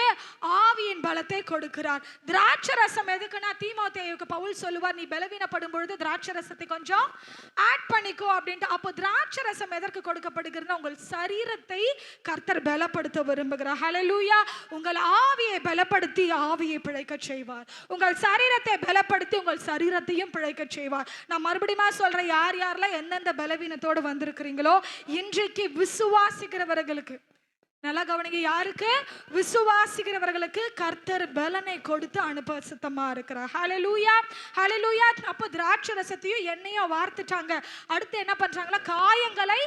ஆவியின் பலத்தை கொடுக்கிறார். திராட்சரசம் எதுக்குன்னா, தீமோத்தேயுக்கு பவுல் சொல்லுவார், நீ பலவீனப்படும் பொழுது திராட்சரசத்தை கொஞ்சம் ஆட் பண்ணிக்கோ அப்படின்ட்டு. அப்போ திராட்சரசம் எதற்கு கொடுக்கப்படுகிறதுனா, உங்கள் சரீரத்தை கர்த்தர் பலப்படுத்த விரும்புகிறார். ஹல்லேலூயா. உங்கள் ஆவியை பலப்படுத்தி ஆவியை பிழைக்க செய்வார். உங்கள் சரீரத்தை பலப்படுத்தி உங்கள் சரீரத்தையும் பிழைக்க செய்வார். நான் மறுபடியும் சொல்றேன், யார் யாரெல்லாம் எந்தெந்த பலவீனத்தோடு வந்திருக்கிறீங்களோ இன்றைக்கு விசுவாசிக்கிறவர்களுக்கு, நல்லா கவனிங்க, யாருக்கு, விசுவாசிக்கிறவர்களுக்கு கர்த்தர் பலனை கொடுத்து அனுப்ப சித்தமா இருக்கிறார். ஹல்லேலூயா. ஹல்லேலூயா. அப்போ திராட்சரசத்தையும் எண்ணெயும் வார்த்துட்டாங்க. அடுத்து என்ன பண்றாங்களா, காயங்களை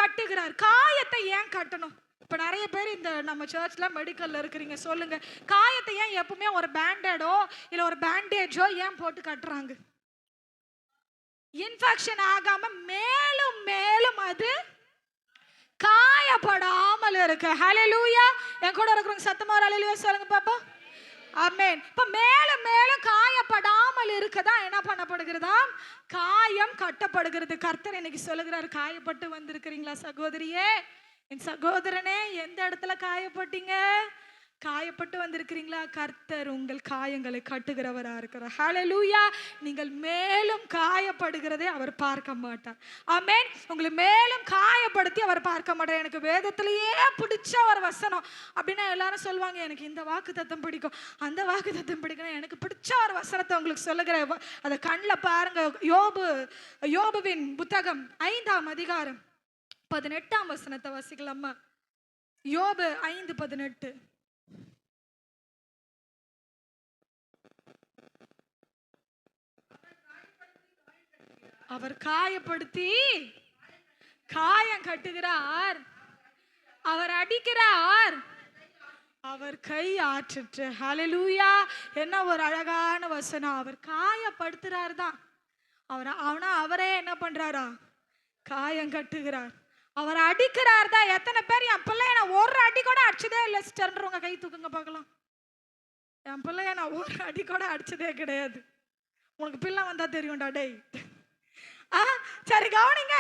கட்டுகிறார். காயத்தை ஏன் கட்டணும்? இப்ப நிறைய பேர் இந்த நம்ம சர்ச்ல மெடிக்கல்ல இருக்கிறீங்க, சொல்லுங்க, காயத்தை ஏன் எப்பவுமே ஒரு பேண்டேடோ இல்ல ஒரு பேண்டேஜோ ஏன் போட்டு கட்டுறாங்க? இன்ஃபெக்ஷன் ஆகாம மேலும் மேலும் அது காயப்படாமல் இருக்க. ஹல்லேலூயா. என் கூட இருக்கிறவங்க சத்தமா ஒரு ஹல்லேலூயா சொல்லுங்க பாப்பா. ஆமென். இப்ப மேலும் மேலும் காயப்படாமல் இருக்கதான் என்ன பண்ணப்படுகிறதா? காயம் கட்டப்படுகிறது. கர்த்தர் இன்னைக்கு சொல்லுகிறார், காயப்பட்டு வந்திருக்கிறீங்களா சகோதரியே, என் சகோதரனே? எந்த இடத்துல காயப்பட்டீங்க? காயப்பட்டு வந்திருக்கிறீங்களா? கர்த்தர் உங்கள் காயங்களை கட்டுகிறவரா இருக்கிறார். ஹல்லேலூயா. நீங்கள் மேலும் காயப்படுகிறதை அவர் பார்க்க மாட்டார். ஆமென். உங்களை மேலும் காயப்படுத்தி அவர் பார்க்க மாட்டார். எனக்கு வேதத்திலேயே பிடிச்ச ஒரு வசனம் அப்படின்னா எல்லாரும் சொல்லுவாங்க, எனக்கு இந்த வாக்கு தத்தம் பிடிக்கும், அந்த வாக்கு தத்தம் பிடிக்கும். எனக்கு பிடிச்ச ஒரு வசனத்தை உங்களுக்கு சொல்லுகிறேன், அதை கண்ணில் பாருங்க. யோபுவின் புத்தகம் 5ஆம் அதிகாரம் 18ஆம் வசனத்தை வாசிக்கலாமா? யோபு 5:18. அவர் காயப்படுத்தி காயம் கட்டுகிறார், அவர் அடிக்கிறார், அவர் கை ஆற்றிற்று. ஹல்லேலூயா. என்ன ஒரு அழகான வசனம். அவர் காயப்படுத்துறார் தான், அவரே என்ன பண்றாரா? காயம் கட்டுகிறார். அவர் அடிக்கிறார் தான். எத்தனை பேர் என் பிள்ளைய நான் ஒரு அடி கூட அடிச்சதே இல்லை சிஸ்டர்ன்றவங்க கை தூக்குங்க பார்க்கலாம். என் பிள்ளைய நான் ஒரு அடி கூட அடிச்சதே கிடையாது. உனக்கு பிள்ளை வந்தா தெரியும்டா டேய். சரி கவனிங்க.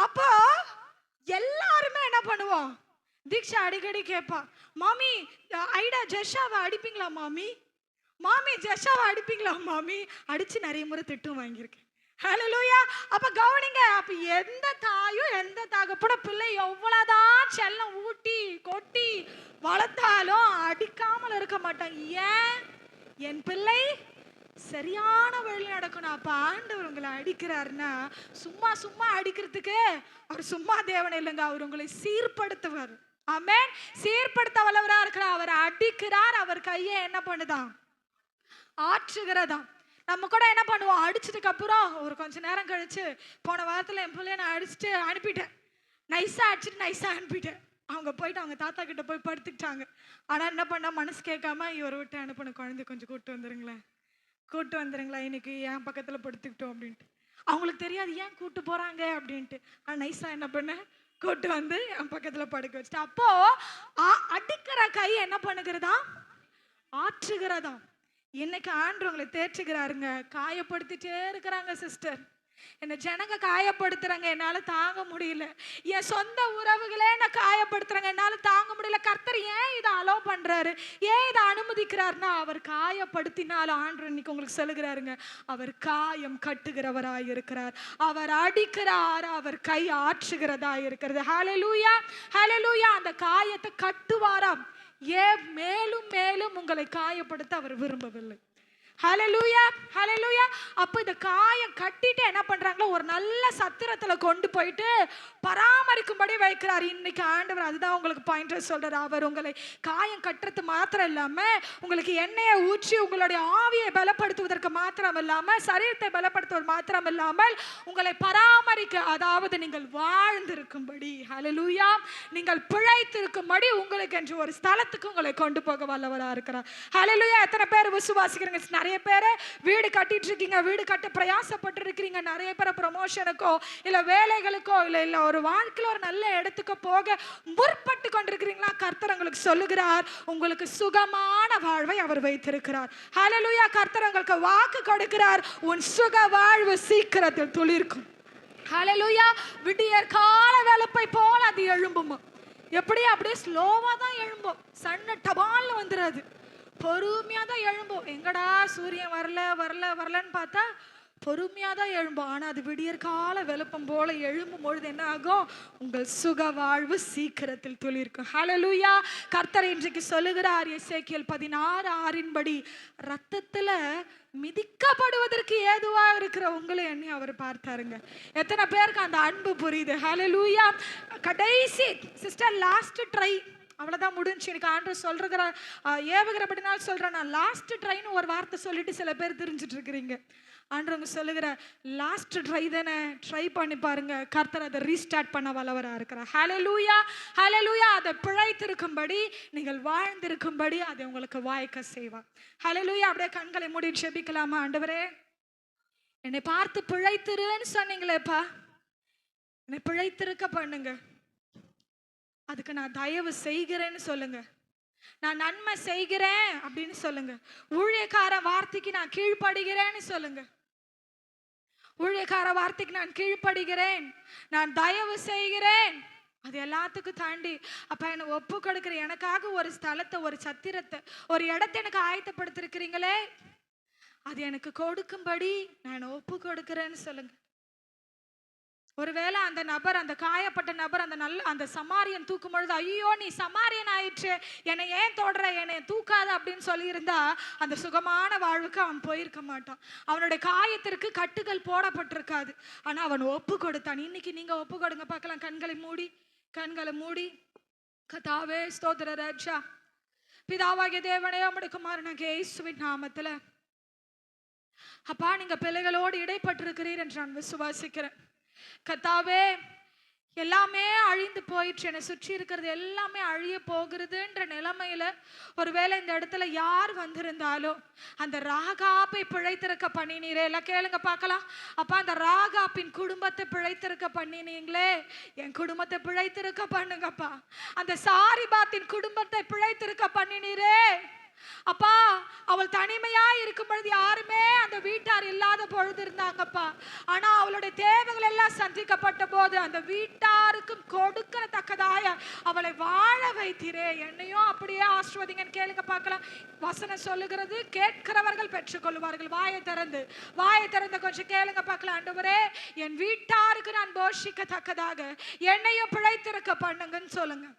அப்போ எல்லாருமே என்ன பண்ணுவோம்? தீக்ஷா அடிக்கடி கேட்பா, மாமி ஐடா ஜெஷாவை அடிப்பீங்களா மாமி? மாமி ஜெஷாவை அடிப்பீங்களா மாமி? அடிச்சு நிறைய முறை திட்டும் வாங்கியிருக்கேன். ஹல்லேலூயா. அப்ப கவனிங்க. அப்ப எந்த தாயும் எந்த தகப்பட பிள்ளை எவ்வளவுதான் செல்லம் ஊட்டி கொட்டி வளர்த்தாலும் அடிக்காமல் இருக்க மாட்டாங்க. ஏன்? என் பிள்ளை சரியான வழி நடக்கணும். அப்ப ஆண்டவர் உங்களை அடிக்கிறாருன்னா சும்மா சும்மா அடிக்கிறதுக்கு அவர் சும்மா தேவன் இல்லைங்க, அவர் உங்களை சீர்படுத்துவார். ஆமென். சீர்படுத்த வல்லவரா இருக்கிறார். அவர் அடிக்கிறார், அவர் கையை என்ன பண்ணுதான்? ஆற்றுகிறதா. நம்ம கூட என்ன பண்ணுவோம்? அடிச்சதுக்கு அப்புறம் ஒரு கொஞ்ச நேரம் கழிச்சு, போன வாரத்துல என் பிள்ளைய நான் அடிச்சுட்டு அனுப்பிட்டேன், நைஸா அடிச்சுட்டு நைஸா அனுப்பிட்டேன். அவங்க போயிட்டு அவங்க தாத்தா கிட்ட போய் படுத்துக்கிட்டாங்க. ஆனா என்ன பண்ணா, மனசு கேட்காம இவரை விட்டு அனுப்பின, குழந்தை கொஞ்சம் கூட்டு வந்துருங்களா, இன்னைக்கு என் பக்கத்துல படுத்துக்கிட்டோம் அப்படின்ட்டு. அவங்களுக்கு தெரியாது ஏன் கூட்டு போறாங்க அப்படின்ட்டு. ஆனா நைஸா என்ன பண்ண, கூட்டு வந்து என் பக்கத்துல படுக்க வச்சுட்டு. அப்போ அடிக்கிற கை என்ன பண்ணுகிறதா? ஆற்றுகிறதா. இன்னைக்கு ஆண்டு உங்களை தேற்றுகிறாருங்க. காயப்படுத்திட்டே இருக்கிறாங்க சிஸ்டர். என்ன ஜனங்க காயப்படுத்துறாங்க, என்னால தாங்க முடியல. என் சொந்த உறவுகளே என்ன காயப்படுத்துறாங்க, என்னால தாங்க முடியல. கர்த்தர் ஏன் இதை அலோ பண்றாரு, ஏன் இதை அனுமதிக்கிறாருன்னா, அவர் காயப்படுத்தினாலும் ஆண்டு இன்னைக்கு உங்களுக்கு சொல்லுகிறாருங்க, அவர் காயம் கட்டுகிறவராய் இருக்கிறார், அவர் அடிக்கிறார், அவர் கை ஆற்றுகிறதா இருக்கிறது. ஹல்லேலூயா. ஹல்லேலூயா. அந்த காயத்தை கட்டுவாராம். ஏன்? மேலும் மேலும் உங்களை காயப்படுத்த அவர் விரும்பவில்லை. ஹல்லேலூயா. ஹல்லேலூயா. அப்ப இந்த காயம் கட்டிட்டு என்ன பண்றாங்களோ, ஒரு நல்ல சத்திரத்துல கொண்டு போயிட்டு பராமரிக்கும்படி வைக்கிறார். இன்னைக்கு ஆண்டவர் அதுதான் உங்களுக்கு பாயிண்டர் சொல்றாரு. அவர் உங்களை காயம் கட்டுறது மாத்திரம் இல்லாம, உங்களுக்கு எண்ணெயை ஊற்றி உங்களுடைய ஆவியை பலப்படுத்துவதற்கு மாத்திரம் இல்லாம, சரீரத்தை பலப்படுத்துவது மாத்திரம் இல்லாமல் உங்களை பராமரிக்க, அதாவது நீங்கள் வாழ்ந்திருக்கும்படி, ஹல்லேலூயா, நீங்கள் பிழைத்திருக்கும்படி உங்களுக்கு என்று ஒரு ஸ்தலத்துக்கு உங்களை கொண்டு போக வல்லவரா இருக்கிறார். ஹல்லேலூயா. எத்தனை பேர் விசுவாசிக்கிறீங்க? நிறைய பேர் வீடு கட்டிட்டு இருக்கீங்க, வீடு கட்ட பிரயாசப்பட்டு இருக்கிறீங்க. நிறைய பேர் ப்ரமோஷனுக்கோ இல்ல வேலைகளுக்கோ இல்ல ஒரு வாழ்க்கையில ஒரு நல்ல இடத்துக்கு போக முற்பட்டு கொண்டிருக்கிறீங்களா? கர்த்தர் உங்களுக்கு சொல்லுகிறார், உங்களுக்கு சுகமான வாழ்வை அவர் வைத்திருக்கிறார். ஹல்லேலூயா. கர்த்தர் உங்களுக்கு வாக்கு கொடுக்கிறார், உன் சுக வாழ்வு சீக்கிரத்தில் துளிர்க்கும். ஹல்லேலூயா. விடியற் கால வெளுப்பை போல அது எழும்புமா? எப்படி? அப்படியே ஸ்லோவா தான் எழும்பும். சன்ன டபால்னு வந்துடாது, பொறுமையா தான் எழும்பும். எங்கடா சூரியன் வரலன்னு பார்த்தா பொறுமையா தான் எழும்பும். ஆனா அது விடியற் கால வெளுப்பம் போல எழும்பும் பொழுது என்ன ஆகும்? உங்கள் சுக வாழ்வு சீக்கிரத்தில் துளிர்க்கும். ஹல்லேலூயா. கர்த்தர் இன்றைக்கு சொல்லுகிறார், எசேக்கியேல் 16:6 ரத்தத்துல மிதிக்கப்படுவதற்கு ஏதுவா இருக்கிற உங்களை எண்ணி அவர் பார்த்தாருங்க. எத்தனை பேருக்கு அந்த அன்பு புரியுது? ஹல்லேலூயா. கடைசி சிஸ்டர் லாஸ்ட் ட்ரை, அவ்வளோதான் முடிஞ்சு. எனக்கு ஆண்டவர் சொல்கிற ஏவுகிறபடினால சொல்கிறேன், நான் லாஸ்ட் ட்ரைன்னு ஒரு வார்த்தை சொல்லிட்டு சில பேர் தெரிஞ்சிட்டு இருக்கிறீங்க. ஆண்டவங்க சொல்லுகிற லாஸ்ட் ட்ரை தானே, ட்ரை பண்ணி பாருங்க, கர்த்தர் அதை ரீஸ்டார்ட் பண்ண வல்லவராக இருக்கிறார். ஹல்லேலூயா. ஹல்லேலூயா. அதை பிழைத்திருக்கும்படி, நீங்கள் வாழ்ந்திருக்கும்படி அதை உங்களுக்கு வாய்க்க செய்வார். ஹல்லேலூயா. அப்படியே கண்களை மூடி ஜெபிக்கலாமா? ஆண்டவரே, என்னை பார்த்து பிழைத்திருன்னு சொன்னீங்களேப்பா, என்னை பிழைத்திருக்க பண்ணுங்க. அதுக்கு நான் தயவு செய்கிறேன்னு சொல்லுங்க. நான் நன்மை செய்கிறேன் அப்படின்னு சொல்லுங்க. ஊழியக்கார வார்த்தைக்கு நான் கீழ்ப்படுகிறேன்னு சொல்லுங்க. ஊழியக்கார வார்த்தைக்கு நான் கீழ்ப்படுகிறேன், நான் தயவு செய்கிறேன். அது எல்லாத்துக்கும் தாண்டி அப்ப என்ன ஒப்பு கொடுக்கிற எனக்காக ஒரு ஸ்தலத்தை, ஒரு சத்திரத்தை, ஒரு இடத்தை எனக்கு ஆயத்தப்படுத்திருக்கிறீங்களே, அது எனக்கு கொடுக்கும்படி நான் ஒப்பு கொடுக்கிறேன்னு சொல்லுங்க. ஒருவேளை அந்த நபர், அந்த காயப்பட்ட நபர், அந்த சமாரியன் தூக்கும் பொழுது, ஐயோ நீ சமாரியன் ஆயிற்று, என்னை ஏன் தொடுற, என்னை தூக்காத அப்படின்னு சொல்லியிருந்தா அந்த சுகமான வாழ்வுக்கு அவன் போயிருக்க மாட்டான். அவனுடைய காயத்திற்கு கட்டுகள் போடப்பட்டிருக்காது. ஆனா அவன் ஒப்பு கொடுத்தான். இன்னைக்கு நீங்க ஒப்பு கொடுங்க பார்க்கலாம். கண்களை மூடி கர்த்தாவே ஸ்தோத்திர ராஜா. பிதாவாகிய தேவனே, உம்முடைய குமாரனாகிய இயேசுவின் நாமத்துல அப்பா, நீங்க பிள்ளைகளோடு இடைப்பட்டிருக்கிறீர் என்று நான் விசுவாசிக்கிறேன். கர்த்தாவே, எல்லாமே அழிந்து போயிடுச்சு, என்னை சுற்றி இருக்கிறது எல்லாமே அழிய போகிறதுன்ற நிலைமையில ஒருவேளை இந்த இடத்துல யார் வந்திருந்தாலும் அந்த ராகாப்பை பிழைத்திருக்க பண்ணினீரே. எல்லாம் கேளுங்க பார்க்கலாம். அப்பா, அந்த ராகாப்பின் குடும்பத்தை பிழைத்திருக்க பண்ணினீங்களே, என் குடும்பத்தை பிழைத்திருக்க பண்ணுங்கப்பா. அந்த சாரிபாத்தின் குடும்பத்தை பிழைத்திருக்க பண்ணினீரே அப்பா. அவள் தனிமையா இருக்கும் பொழுது யாருமே அந்த வீட்டார் இல்லாத பொழுது இருந்தாங்கப்பா. ஆனா அவளுடைய தேவைகள் எல்லாம் சந்திக்கப்பட்ட போது அந்த வீட்டாருக்கு கொடுக்கத்தக்கதாய அவளை வாழ வைத்தீரே. என்னையும் அப்படியே ஆசீர்வதிங்கன்னு கேளுங்க பார்க்கலாம். வசனம் சொல்லுகிறது, கேட்கிறவர்கள் பெற்றுக்கொள்வார்கள். வாயை திறந்து கொஞ்சம் கேளுங்க பார்க்கலாம். ஆண்டவரே, என் வீட்டாருக்கு நான் போஷிக்கத்தக்கதாக என்னையும் பிழைத்திருக்க பண்ணுங்கன்னு சொல்லுங்க.